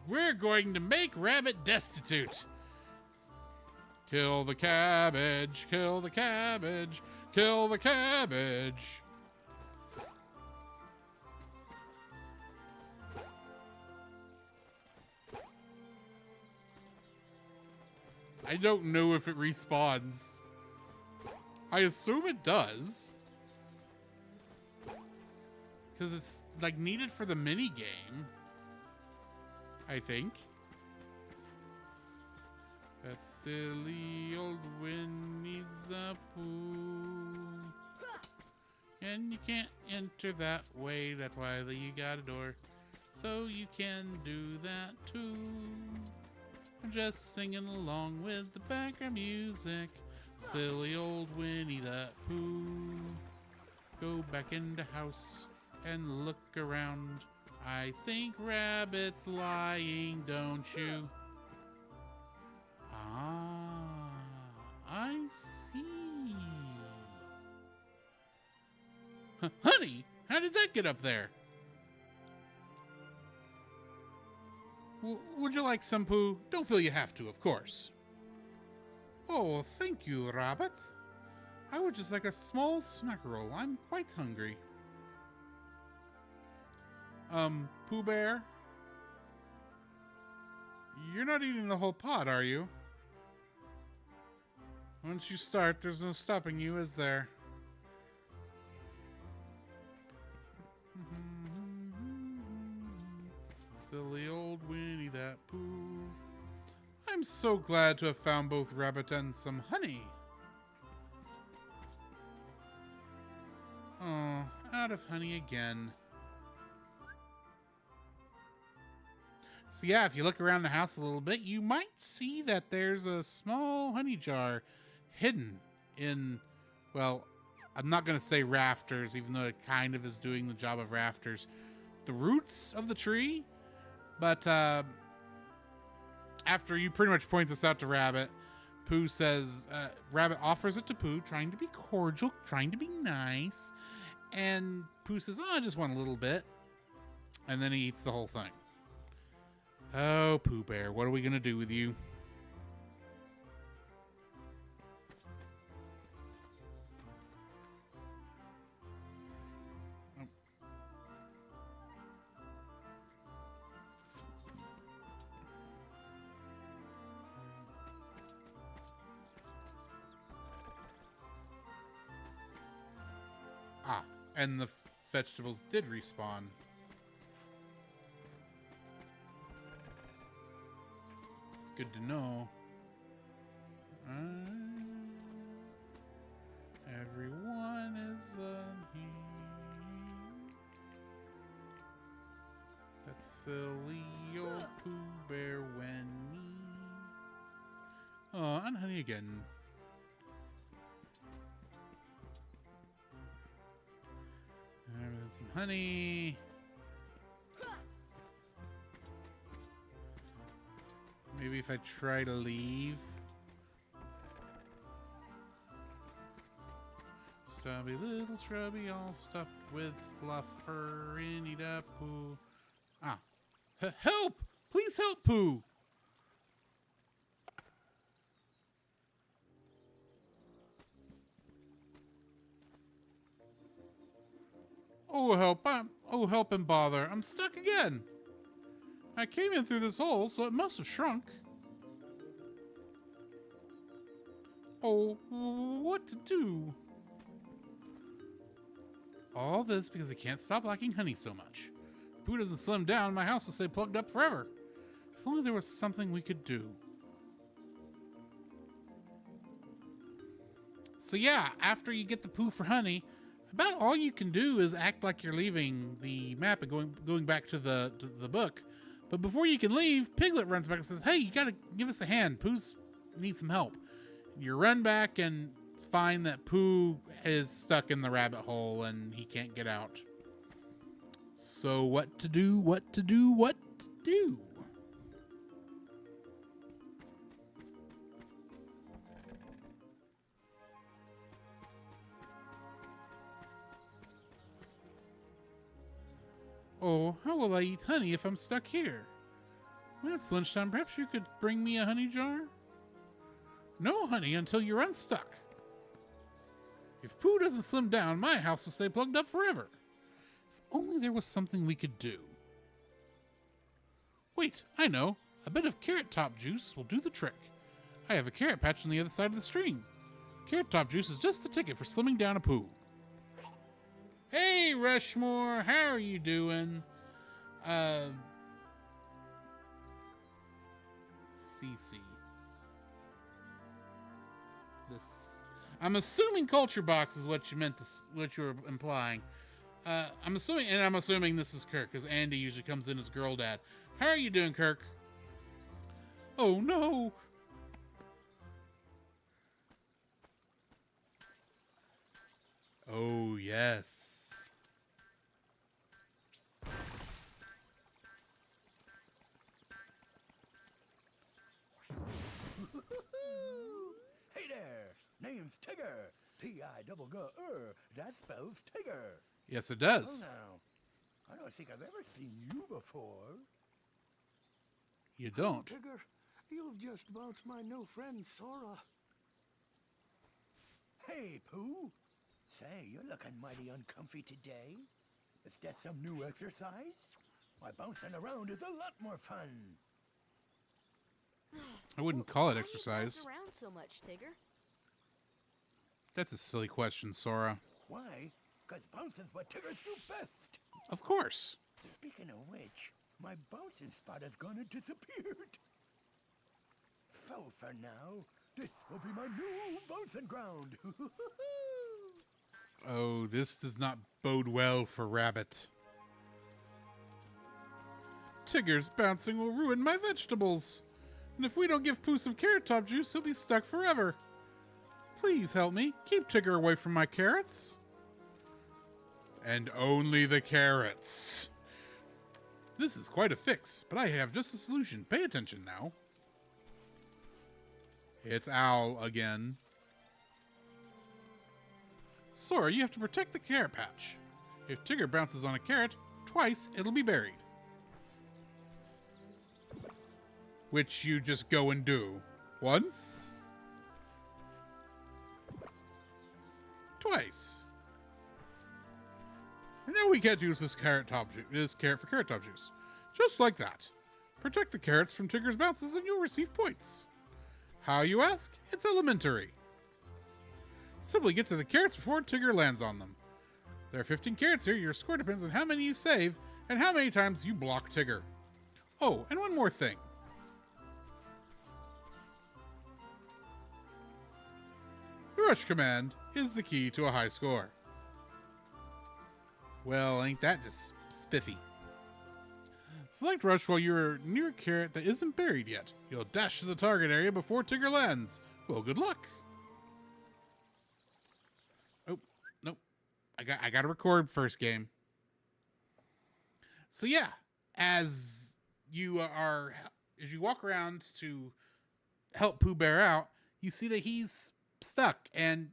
Speaker 1: We're going to make Rabbit destitute. Kill the cabbage, kill the cabbage, kill the cabbage. I don't know if it respawns. I assume it does. Because it's like needed for the mini game. I think. That silly old Winnie the Pooh. And you can't enter that way. That's why you got a door. So you can do that too. I'm just singing along with the background music. Silly old Winnie the Pooh. Go back into house and look around. I think Rabbit's lying, don't you? Ah, I see. Honey, how did that get up there? Would you like some poo? Don't feel you have to, of course. Oh, thank you, Rabbit. I would just like a small snack roll. I'm quite hungry. Pooh Bear? You're not eating the whole pot, are you? Once you start, there's no stopping you, is there? Silly old Winnie the Pooh. I'm so glad to have found both Rabbit and some honey. Oh, out of honey again. So yeah, if you look around the house a little bit, you might see that there's a small honey jar hidden in, well, I'm not going to say rafters, even though it kind of is doing the job of rafters. The roots of the tree. But after you pretty much point this out to Rabbit, Pooh says, Rabbit offers it to Pooh, trying to be cordial, trying to be nice. And Pooh says, oh, I just want a little bit. And then he eats the whole thing. Oh, Pooh Bear, what are we going to do with you? Oh. Ah, and the vegetables did respawn. Good to know. Everyone is here. That silly old Pooh Bear Winnie. Oh, and honey again. Some honey. Maybe if I try to leave. Stubby little shrubby, all stuffed with fluffer in it up, Pooh. Ah. Help! Please help, Pooh! Oh help and bother. I'm stuck again. I came in through this hole, so it must have shrunk. Oh, what to do? All this because I can't stop liking honey so much. If Pooh doesn't slim down, my house will stay plugged up forever. If only there was something we could do. So yeah, after you get the Pooh for honey, about all you can do is act like you're leaving the map and going back to the book. But before you can leave, Piglet runs back and says, hey, you gotta give us a hand. Pooh's need some help. You run back and find that Pooh is stuck in the rabbit hole and he can't get out. So what to do, what to do, what to do? Oh, how will I eat honey if I'm stuck here? When it's lunchtime, perhaps you could bring me a honey jar? No honey until you're unstuck. If Pooh doesn't slim down, my house will stay plugged up forever. If only there was something we could do. Wait, I know. A bit of carrot top juice will do the trick. I have a carrot patch on the other side of the stream. Carrot top juice is just the ticket for slimming down a Pooh. Hey, Rushmore, how are you doing? CC. I'm assuming Culture Box is what you meant to, what you were implying. I'm assuming this is Kirk, because Andy usually comes in as girl dad. How are you doing, Kirk? Oh no! Oh yes.
Speaker 3: Hey there, name's Tigger. T-I-double-G-R. That spells Tigger.
Speaker 1: Yes, it
Speaker 3: Well
Speaker 1: does.
Speaker 3: now, I don't think I've ever seen you before.
Speaker 1: You don't.
Speaker 3: Tigger, you've just bounced my new friend Sora. Hey, Pooh. Say, you're looking mighty uncomfy today. Is that some new exercise? Why, bouncing around is a lot more fun.
Speaker 1: I wouldn't call it
Speaker 4: Why do you
Speaker 1: exercise.
Speaker 4: bounce around so much, Tigger?
Speaker 1: That's a silly question, Sora.
Speaker 3: Why? 'Cause bouncing's what Tiggers do best.
Speaker 1: Of course.
Speaker 3: Speaking of which, my bouncing spot has gone and disappeared. So for now, this will be my new bouncing ground.
Speaker 1: Oh, this does not bode well for Rabbit. Tigger's bouncing will ruin my vegetables. And if we don't give Pooh some carrot top juice, he'll be stuck forever. Please help me. Keep Tigger away from my carrots. And only the carrots. This is quite a fix, but I have just a solution. Pay attention now. It's Owl again. Sora, you have to protect the carrot patch. If Tigger bounces on a carrot twice, it'll be buried. Which you just go and do. Once. Twice. And then we can't use this carrot for carrot top juice. Just like that. Protect the carrots from Tigger's bounces and you'll receive points. How, you ask? It's elementary. Simply get to the carrots before Tigger lands on them. There are 15 carrots here. Your score depends on how many you save and how many times you block Tigger. Oh, and one more thing. The rush command is the key to a high score. Well, ain't that just spiffy? Select rush while you're near a carrot that isn't buried yet. You'll dash to the target area before Tigger lands. Well, good luck. Oh, nope. I got to record first game. So yeah, as you walk around to help Pooh Bear out, you see that he's stuck and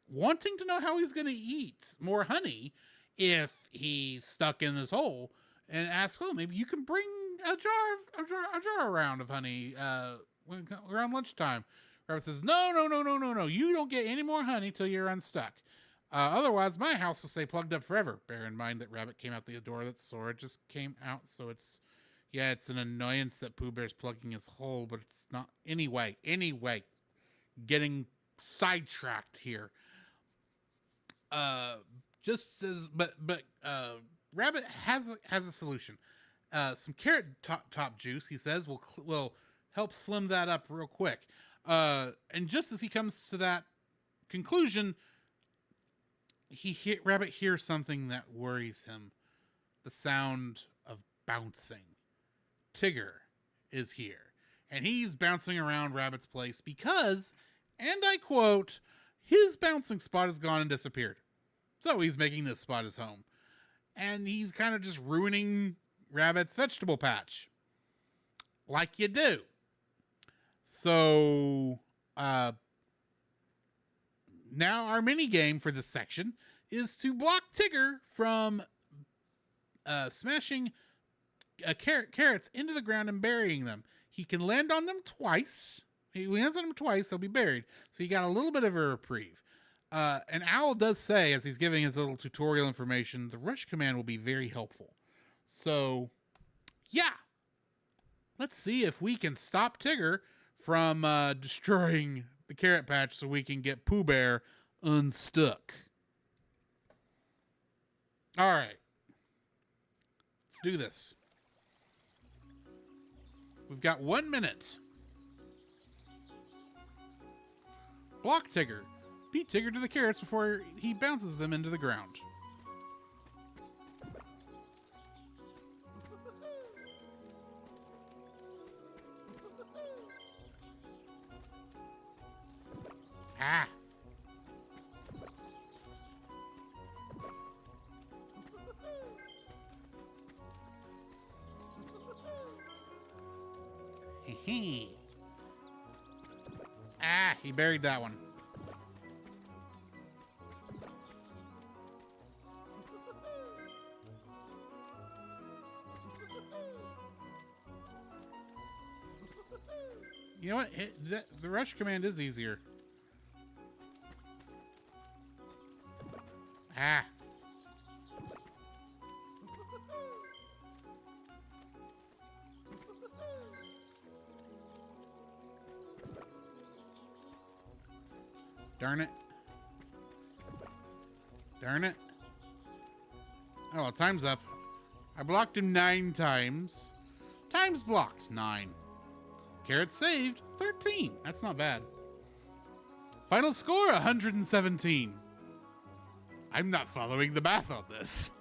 Speaker 1: wanting to know how he's going to eat more honey if he's stuck in this hole, and asks, well, maybe you can bring a jar around of honey around lunchtime. Rabbit says, no, you don't get any more honey till you're unstuck. Otherwise, my house will stay plugged up forever. Bear in mind that Rabbit came out the door that Sora just came out, so it's an annoyance that Pooh Bear's plugging his hole, but it's not. Anyway, getting sidetracked here. Rabbit has a solution. Some carrot top juice, he says, will help slim that up real quick. And just as he comes to that conclusion, Rabbit hears something that worries him. The sound of bouncing. Tigger is here. and he's bouncing around Rabbit's place because, and I quote, his bouncing spot has gone and disappeared. So he's making this spot his home. And he's kind of just ruining Rabbit's vegetable patch. Like you do. So, now our mini game for this section is to block Tigger from smashing carrots into the ground and burying them. He can land on them twice. He lands on them twice, they'll be buried. So you got a little bit of a reprieve. And Owl does say, as he's giving his little tutorial information, the rush command will be very helpful. So, yeah. Let's see if we can stop Tigger from destroying the carrot patch so we can get Pooh Bear unstuck. All right. Let's do this. We've got 1 minute. Block Tigger. Beat Tigger to the carrots before he bounces them into the ground. Ah. Hee. Ah, he buried that one. You know what? The rush command is easier. Ah. Darn it. Darn it. Oh, well, time's up. I blocked him 9 times. Times blocked, 9. Carrots saved, 13. That's not bad. Final score, 117. I'm not following the math on this.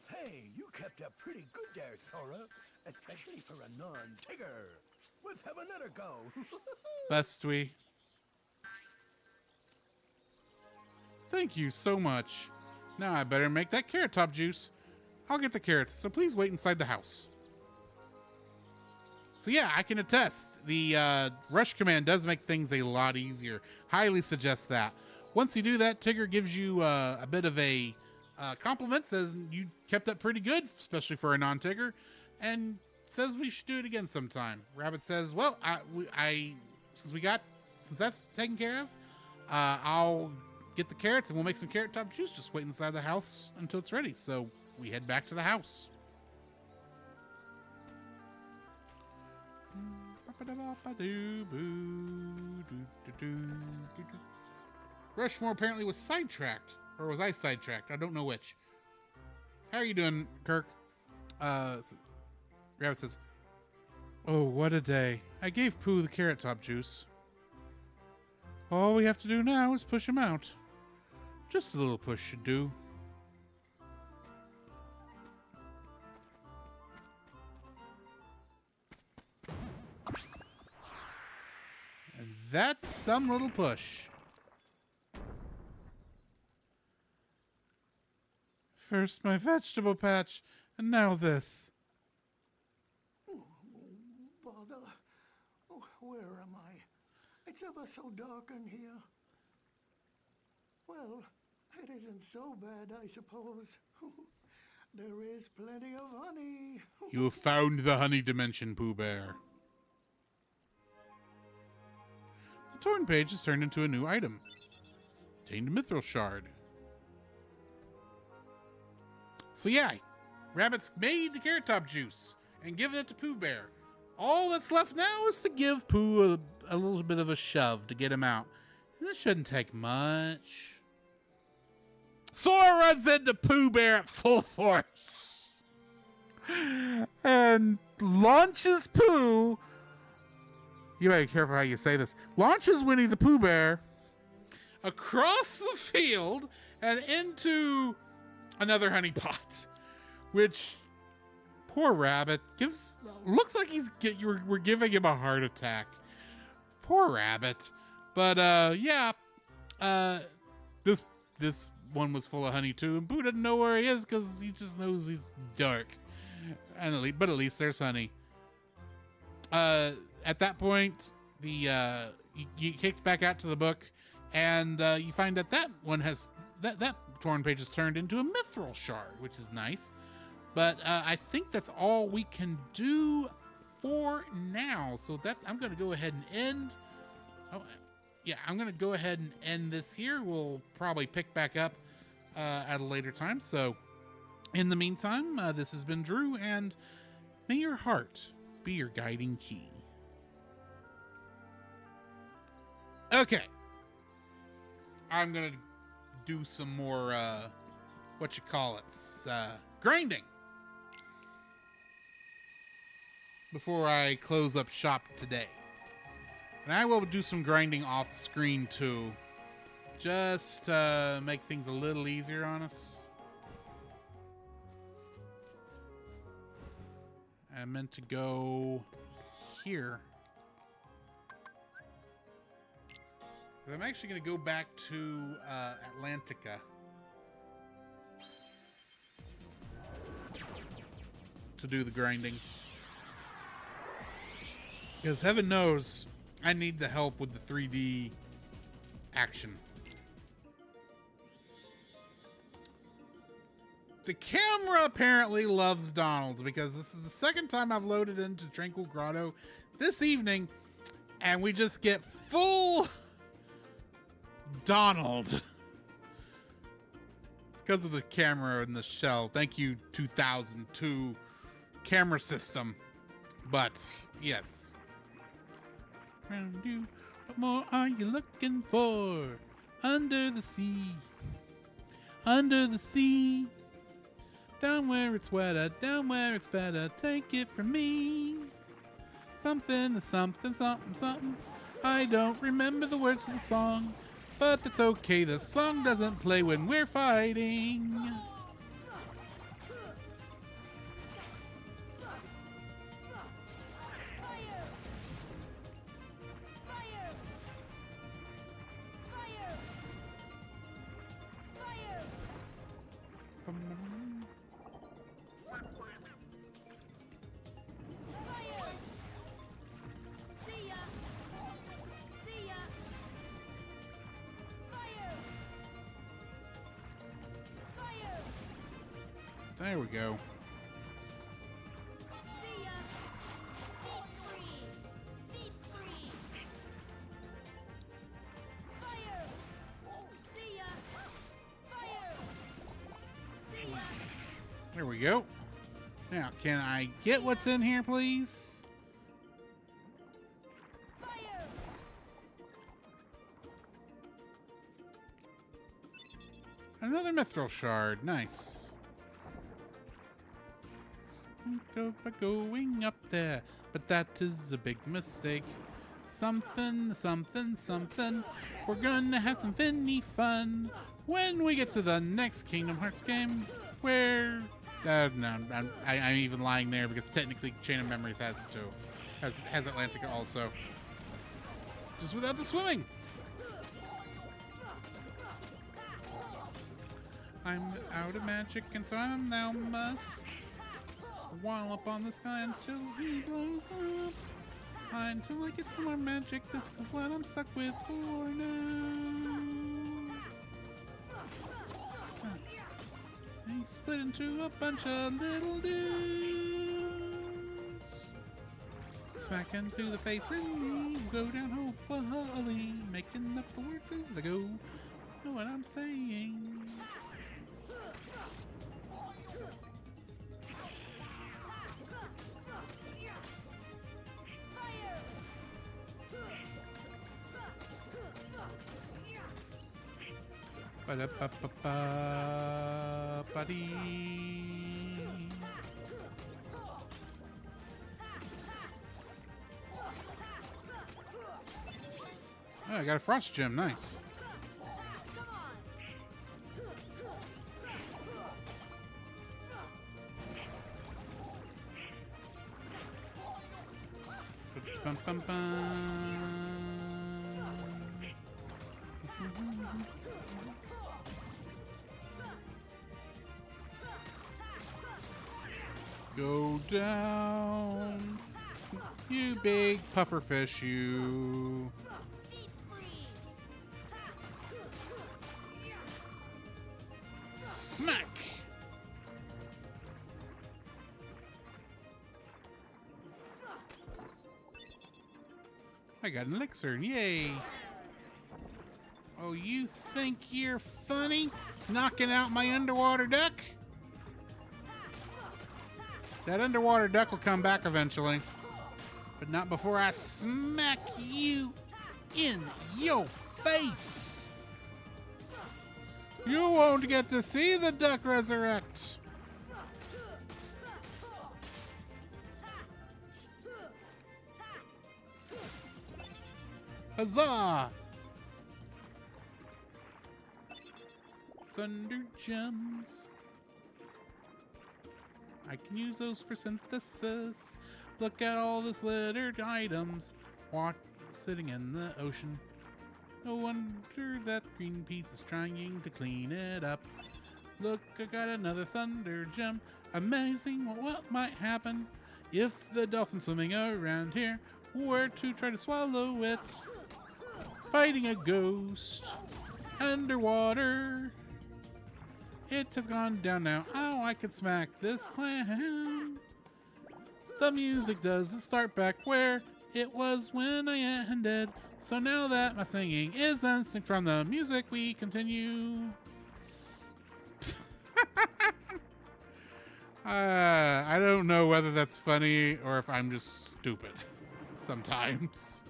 Speaker 3: Hey, you kept up pretty good there, Sora. Especially for a non-Tigger. Let's have another go.
Speaker 1: Best we. Thank you so much. Now I better make that carrot top juice. I'll get the carrots, so please wait inside the house. So yeah, I can attest. The rush command does make things a lot easier. Highly suggest that. Once you do that, Tigger gives you a bit of a compliment, says you kept up pretty good, especially for a non-Tigger, and says we should do it again sometime. Rabbit says, well, since that's taken care of, I'll get the carrots and we'll make some carrot top juice. Just wait inside the house until it's ready. So we head back to the house. Rushmore apparently was sidetracked. Or was I sidetracked? I don't know which. How are you doing, Kirk? Rabbit says, oh, what a day. I gave Pooh the carrot top juice. All we have to do now is push him out. Just a little push should do. And that's some little push. First my vegetable patch, and now this.
Speaker 3: Bother. Oh, where am I? It's ever so dark in here. Well, it isn't so bad, I suppose. There is plenty of honey.
Speaker 1: You have found the honey dimension, Pooh Bear. The torn page is turned into a new item. Obtained mithril shard. So yeah, Rabbit's made the carrot top juice and given it to Pooh Bear. All that's left now is to give Pooh a little bit of a shove to get him out. And this shouldn't take much. Sora runs into Pooh Bear at full force and launches Pooh. You better be careful how you say this. Launches Winnie the Pooh Bear across the field and into another honey pot, which Poor rabbit. Looks like we're giving him a heart attack. Poor rabbit. But yeah. This one was full of honey too, and Boo doesn't know where he is because he just knows he's dark. But at least there's honey. At that point, you kicked back out to the book, and you find that one has that torn page has turned into a mithril shard, which is nice. But I think that's all we can do for now. So I'm going to go ahead and end. Oh, yeah, I'm going to go ahead and end this here. We'll probably pick back up at a later time. So in the meantime, this has been Drew, and may your heart be your guiding key. Okay. I'm going to do some more, grinding. Before I close up shop today. And I will do some grinding off screen too. Just to make things a little easier on us. I meant to go here. I'm actually going to go back to Atlantica. To do the grinding. Because heaven knows I need the help with the 3D action. The camera apparently loves Donald because this is the second time I've loaded into Tranquil Grotto this evening and we just get full Donald. It's because of the camera and the shell. Thank you, 2002 camera system. But yes. Around you, what more are you looking for? Under the sea. Under the sea. Down where it's wetter, down where it's better. Take it from me. Something, something, something, something. I don't remember the words to the song, but that's okay. The song doesn't play when we're fighting. There we go. There we go. Now, can I get what's in here, please? Another mithril shard. Nice. Go by going up there, but that is a big mistake. Something, something, something. We're gonna have some finny fun when we get to the next Kingdom Hearts game. Where, no, I'm even lying there because technically Chain of Memories has it too, has Atlantica also. Just without the swimming. I'm out of magic, and so I now must wallop on this guy until he blows up. Until I get some more magic, this is what I'm stuck with for now. He split into a bunch of little dudes. Smack into the face and go down hopefully, making up the words as I go. Know what I'm saying? Ba-da-ba-ba-ba, buddy. Oh, I got a frost gem. Nice. Bum, bum, bum. Go down, you big pufferfish, you. Smack! I got an elixir, yay! Oh, you think you're funny? Knocking out my underwater duck? That underwater duck will come back eventually. But not before I smack you in your face! You won't get to see the duck resurrect! Huzzah! Thunder gems. I can use those for synthesis. Look at all this littered items. Watch sitting in the ocean. No wonder that Greenpeace is trying to clean it up. Look, I got another thunder gem. Amazing what might happen if the dolphin swimming around here were to try to swallow it. Fighting a ghost underwater. It has gone down now. Oh, I could smack this clam. The music doesn't start back where it was when I ended. So now that my singing is instinct from the music, we continue. I don't know whether that's funny or if I'm just stupid sometimes.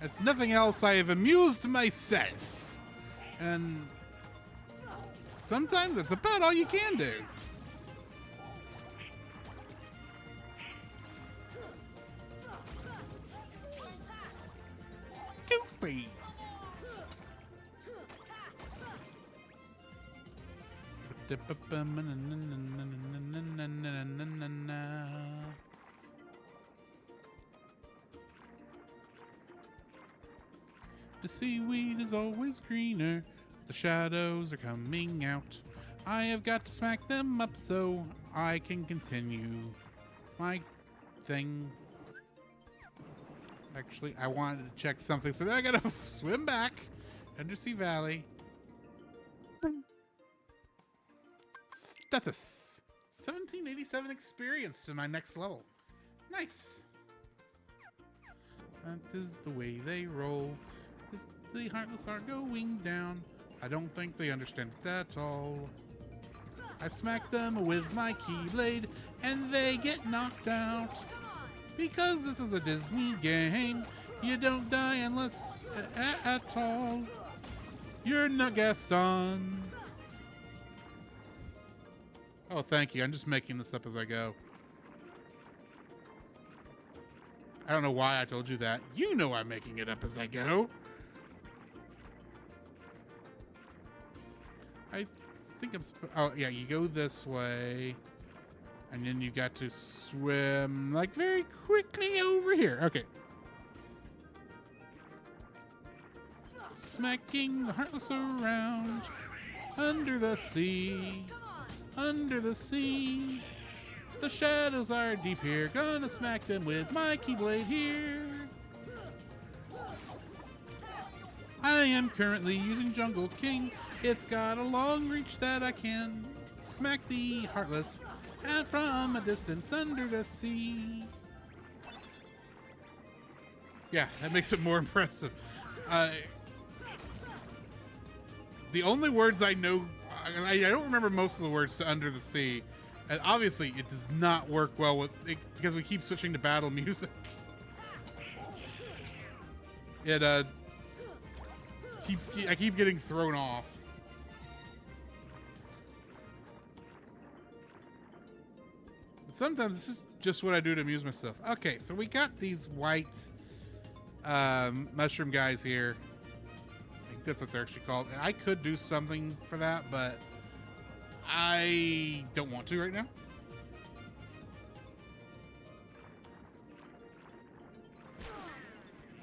Speaker 1: If nothing else, I have amused myself. And sometimes that's about all you can do. Goofy. The seaweed is always greener. The shadows are coming out. I have got to smack them up so I can continue my thing. Actually, I wanted to check something, so then I gotta swim back. Undersea Valley. Boom. Status. 1787 experience to my next level. Nice. That is the way they roll. The Heartless are going down. I don't think they understand it at all. I smack them with my Keyblade, and they get knocked out. Because this is a Disney game, you don't die unless at all. You're not Gaston. Oh, thank you. I'm just making this up as I go. I don't know why I told you that. You know I'm making it up as I go. I think I'm... Oh, yeah, you go this way. And then you got to swim, like, very quickly over here. Okay. Smacking the Heartless around. Under the sea. Under the sea. The shadows are deep here. Gonna smack them with my Keyblade here. I am currently using Jungle King. It's got a long reach that I can smack the Heartless and from a distance under the sea. Yeah, that makes it more impressive. The only words I know, I don't remember most of the words to Under the Sea. And obviously it does not work well with it because we keep switching to battle music. It I keep getting thrown off. But sometimes this is just what I do to amuse myself. Okay, so we got these white mushroom guys here. I think that's what they're actually called. And I could do something for that, but I don't want to right now.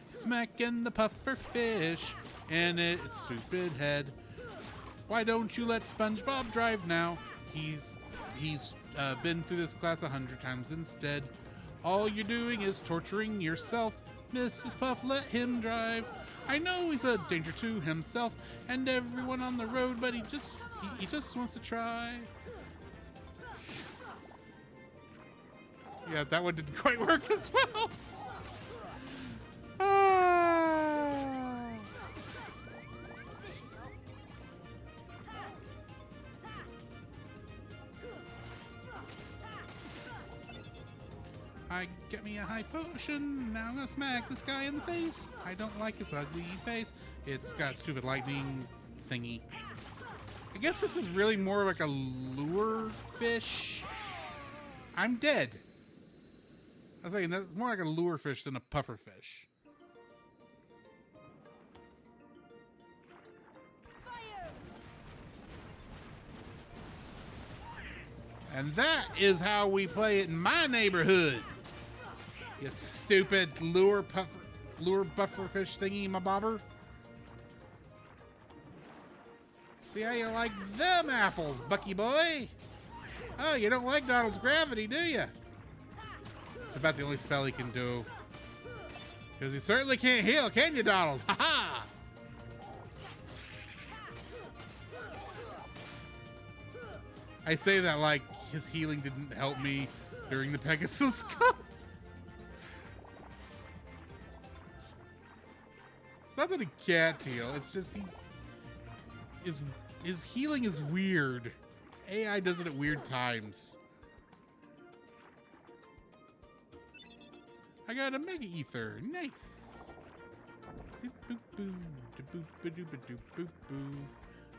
Speaker 1: Smacking the puffer fish in its stupid head. Why don't you let SpongeBob drive now? He's been through this class 100 times instead. All you're doing is torturing yourself. Mrs. Puff, let him drive. I know he's a danger to himself and everyone on the road, but he just wants to try. Yeah, that one didn't quite work as well. I get me a high potion, now I'm gonna smack this guy in the face. I don't like his ugly face. It's got a stupid lightning thingy. I guess this is really more like a lure fish. I'm dead. I was saying that's more like a lure fish than a puffer fish. And that is how we play it in my neighborhood. You stupid lure buffer fish thingy, my bobber. See how you like them apples, Bucky boy? Oh, you don't like Donald's gravity, do you? It's about the only spell he can do. Because he certainly can't heal, can you, Donald? Ha ha! I say that like his healing didn't help me during the Pegasus Cup. It's not that he can't heal, it's just his healing is weird. His AI does it at weird times. I got a Mega Ether, nice. I'm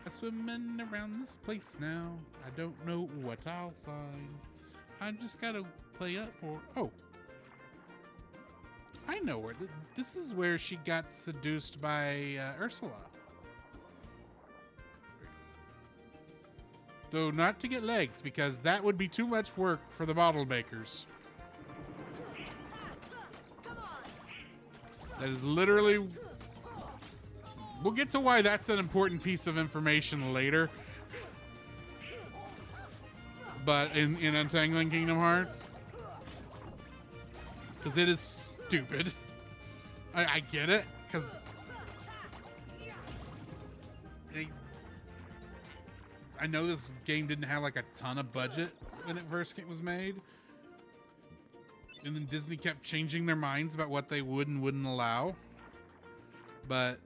Speaker 1: swimming around this place now. I don't know what I'll find. I just gotta play up for. Oh, I know where. This is where she got seduced by Ursula. Though not to get legs, because that would be too much work for the bottle makers. That is literally. We'll get to why that's an important piece of information later. But in Untangling Kingdom Hearts. Because it is stupid. I get it. Because I know this game didn't have like a ton of budget when it first was made. And then Disney kept changing their minds about what they would and wouldn't allow. But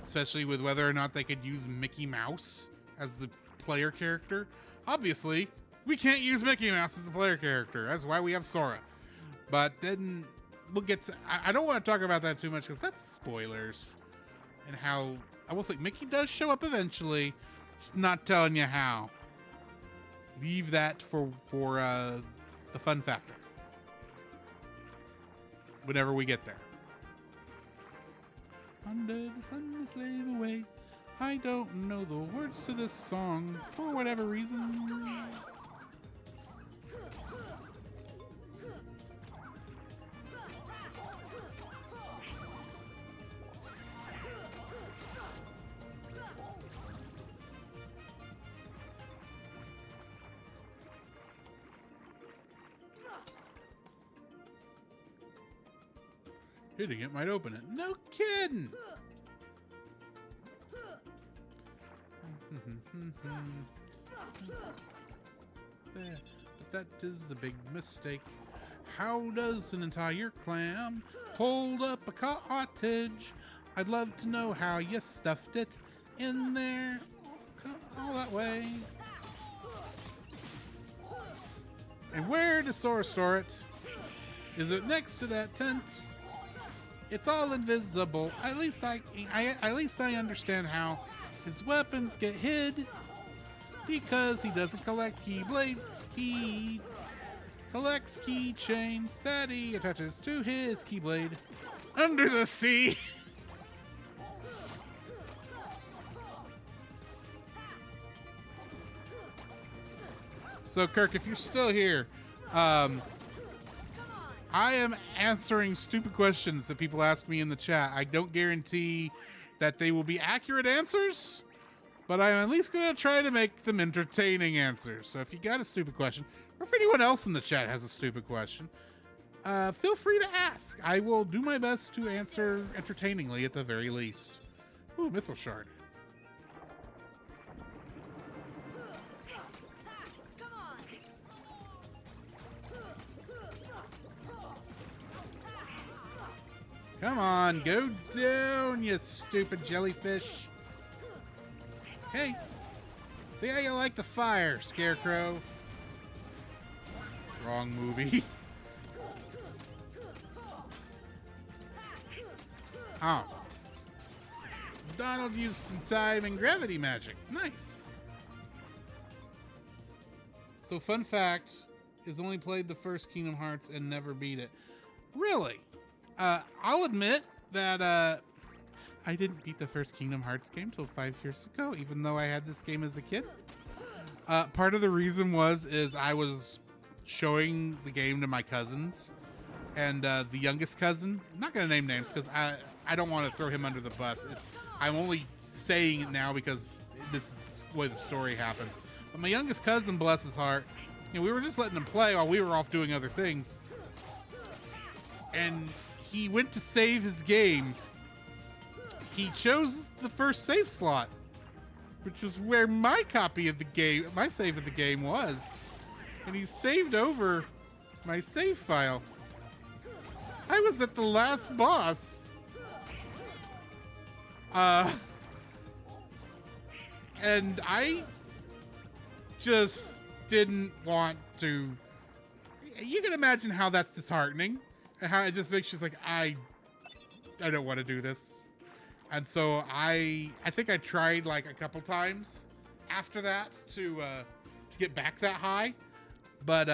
Speaker 1: especially with whether or not they could use Mickey Mouse as the player character. Obviously, we can't use Mickey Mouse as the player character. That's why we have Sora. But then we'll get to... I don't want to talk about that too much because that's spoilers. And how... I will say, Mickey does show up eventually. Just not telling you how. Leave that for the fun factor. Whenever we get there. Under the sun to slave away. I don't know the words to this song for whatever reason. Hitting it might open it. No kidding! But that is a big mistake. How does an entire clam hold up a cottage? I'd love to know how you stuffed it in there all that way. And where does Sora store it? Is it next to that tent? It's all invisible. At least I understand how his weapons get hid. Because he doesn't collect keyblades, he collects keychains that he attaches to his keyblade under the sea. So, Kirk, if you're still here, I am answering stupid questions that people ask me in the chat. I don't guarantee that they will be accurate answers, but I'm at least going to try to make them entertaining answers. So if you got a stupid question, or if anyone else in the chat has a stupid question, feel free to ask. I will do my best to answer entertainingly at the very least. Ooh, Mithril Shard. Come on, go down, you stupid jellyfish. Okay. See how you like the fire, Scarecrow. Wrong movie. Oh. Donald used some time in gravity magic. Nice. So, fun fact, is only played the first Kingdom Hearts and never beat it. Really? I'll admit that I didn't beat the first Kingdom Hearts game till 5 years ago, even though I had this game as a kid. Part of the reason is I was showing the game to my cousins, and the youngest cousin, I'm not going to name names because I don't want to throw him under the bus. I'm only saying it now because this is the way the story happened. But my youngest cousin, bless his heart, we were just letting him play while we were off doing other things. And he went to save his game. He chose the first save slot, which was where my copy of the game, my save of the game was. And he saved over my save file. I was at the last boss. And I just didn't want to. You can imagine how that's disheartening. And how it just makes you like, I don't want to do this. And so I think I tried like a couple times after that to get back that high. But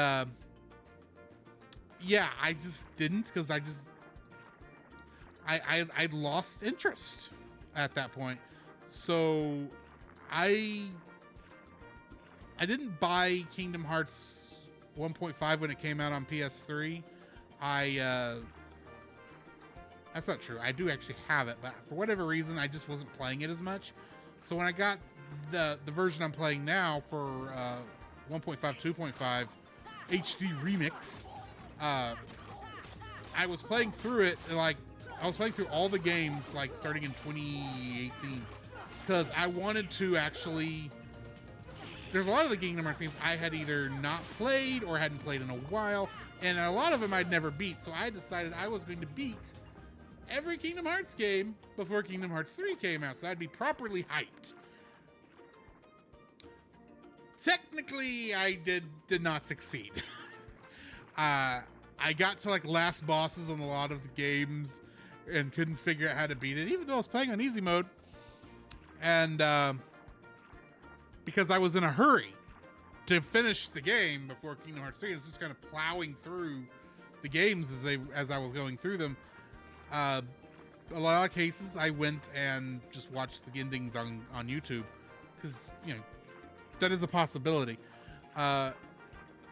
Speaker 1: yeah, I just didn't because I lost interest at that point. So I didn't buy Kingdom Hearts 1.5 when it came out on PS3. That's not true. I do actually have it, but for whatever reason, I just wasn't playing it as much. So when I got the version I'm playing now for 1.5, 2.5 HD Remix, I was playing through it, like, I was playing through all the games, like, starting in 2018, because I wanted to actually... There's a lot of the Kingdom Hearts games I had either not played or hadn't played in a while, and a lot of them I'd never beat, so I decided I was going to beat every Kingdom Hearts game before Kingdom Hearts 3 came out, so I'd be properly hyped. Technically, I did not succeed. I got to like last bosses on a lot of the games and couldn't figure out how to beat it, even though I was playing on easy mode. And because I was in a hurry to finish the game before Kingdom Hearts 3, I was just kind of plowing through the games as I was going through them. A lot of cases, I went and just watched the endings on YouTube because, you know, that is a possibility. I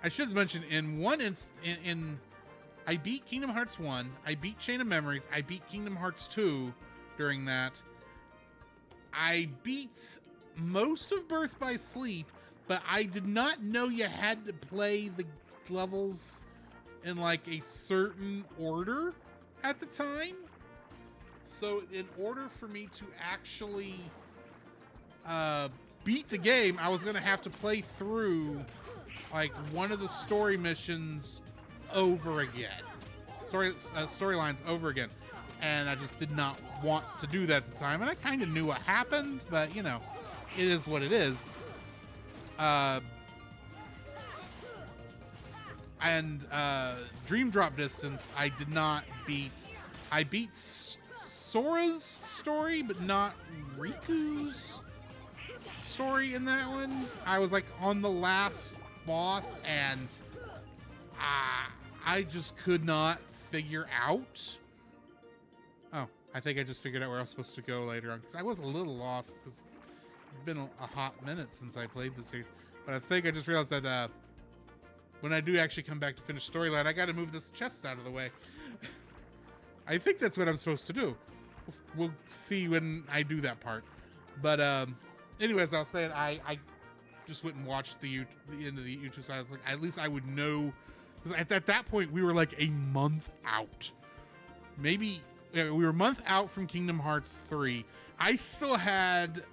Speaker 1: should mention I beat Kingdom Hearts 1, I beat Chain of Memories, I beat Kingdom Hearts 2 during that. I beat most of Birth by Sleep, but I did not know you had to play the levels in like a certain order at the time. So in order for me to actually beat the game, I was going to have to play through like one of the story missions over again. Storylines over again. And I just did not want to do that at the time. And I kind of knew what happened, but you know, it is what it is. Dream Drop Distance, I did not beat. I beat Sora's story, but not Riku's story in that one. I was like on the last boss, and I just could not figure out. Oh, I think I just figured out where I was supposed to go later on, because I was a little lost because it's been a hot minute since I played the series. But I think I just realized that when I do actually come back to finish storyline, I got to move this chest out of the way. I think that's what I'm supposed to do. We'll see when I do that part. But anyways, I was saying I just went and watched the end of the YouTube side. I was like, at least I would know, because at that point we were like a month out. Maybe we were a month out from Kingdom Hearts 3. I still had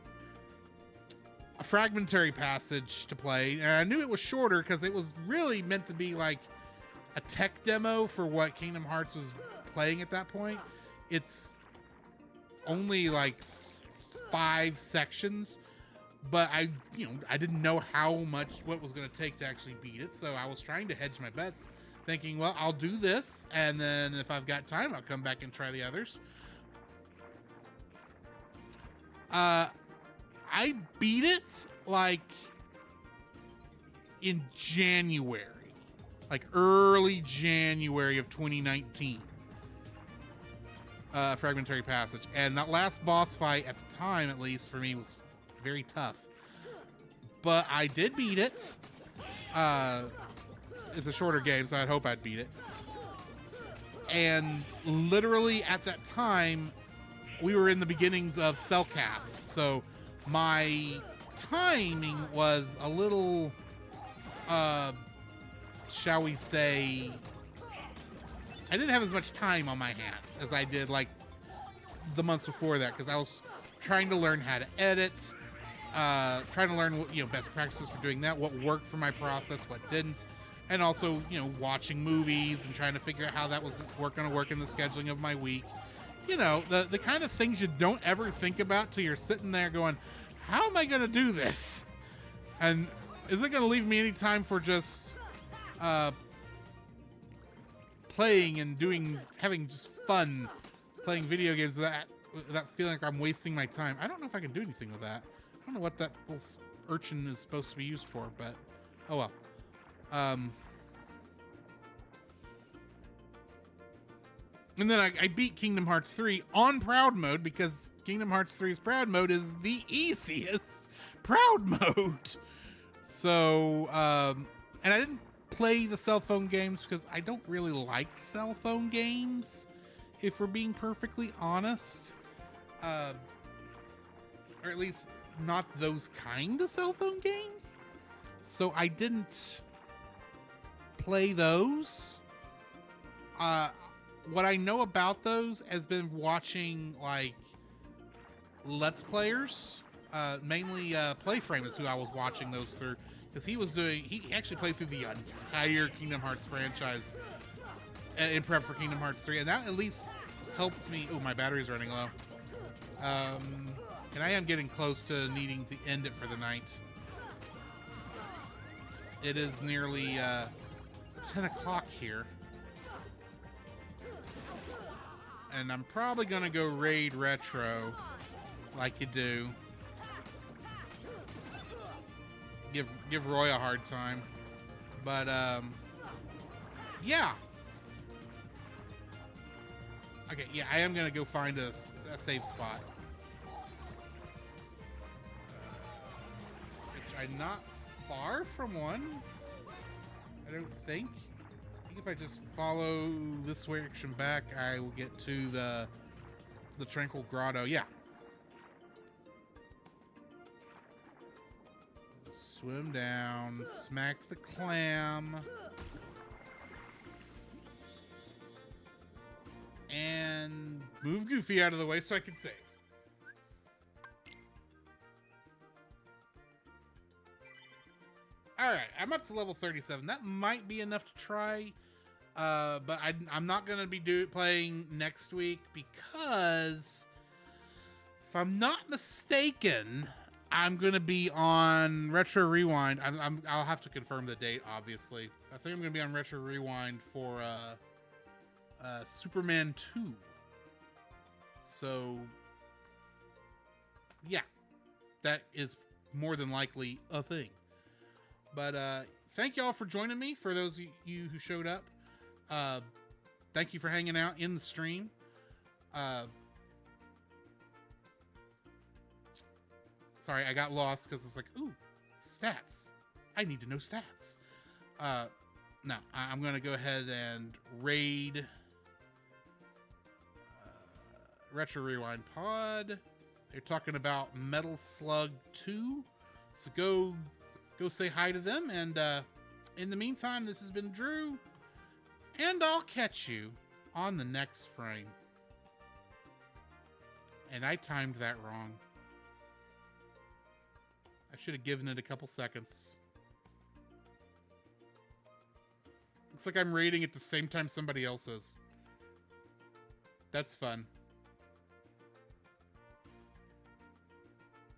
Speaker 1: a fragmentary passage to play, and I knew it was shorter because it was really meant to be like a tech demo for what Kingdom Hearts was playing at that point. It's only like 5 sections, but I didn't know what was going to take to actually beat it, so I was trying to hedge my bets, thinking, well, I'll do this, and then if I've got time, I'll come back and try the others. I beat it like in January, like early January of 2019. Fragmentary passage, and that last boss fight, at the time at least for me, was very tough, but I did beat it. It's a shorter game, so I'd hope I'd beat it. And literally at that time we were in the beginnings of Cellcast, so my timing was a little shall we say, I didn't have as much time on my hands as I did like the months before that, because I was trying to learn how to edit, trying to learn what, best practices for doing that, what worked for my process, what didn't, and also, watching movies and trying to figure out how that was going to work in the scheduling of my week. The kind of things you don't ever think about till you're sitting there going, how am I going to do this? And is it going to leave me any time for just playing and having just fun playing video games without feeling like I'm wasting my time? I don't know if I can do anything with that. I don't know what that little urchin is supposed to be used for, but oh well. And then I beat Kingdom Hearts 3 on Proud Mode, because Kingdom Hearts 3's Proud Mode is the easiest Proud Mode. So, and I didn't play the cell phone games because I don't really like cell phone games, if we're being perfectly honest. Or at least not those kind of cell phone games. So I didn't play those. What I know about those has been watching like Let's Players, mainly Playframe is who I was watching those through, because he actually played through the entire Kingdom Hearts franchise in prep for Kingdom Hearts 3, and that at least helped me. Oh, my battery's running low. And I am getting close to needing to end it for the night. It is nearly 10 o'clock here. And I'm probably gonna go raid Retro, like you do. Give Roy a hard time, but yeah. Okay, yeah, I am gonna go find a safe spot. Which I'm not far from one. I don't think. If I just follow this direction back, I will get to the Tranquil Grotto. Yeah. Swim down, smack the clam, and move Goofy out of the way so I can save. All right, I'm up to level 37. That might be enough to try. But I'm not going to be playing next week, because if I'm not mistaken, I'm going to be on Retro Rewind. I'll have to confirm the date, obviously. I think I'm going to be on Retro Rewind for Superman 2. So, yeah, that is more than likely a thing. But thank y'all for joining me, for those of you who showed up. Thank you for hanging out in the stream. Sorry, I got lost because it's like, ooh, stats. I need to know stats. No, I'm going to go ahead and raid Retro Rewind Pod. They're talking about Metal Slug 2. So go say hi to them. And in the meantime, this has been Drew. And I'll catch you on the next frame. And I timed that wrong. I should have given it a couple seconds. Looks like I'm rating at the same time somebody else is. That's fun.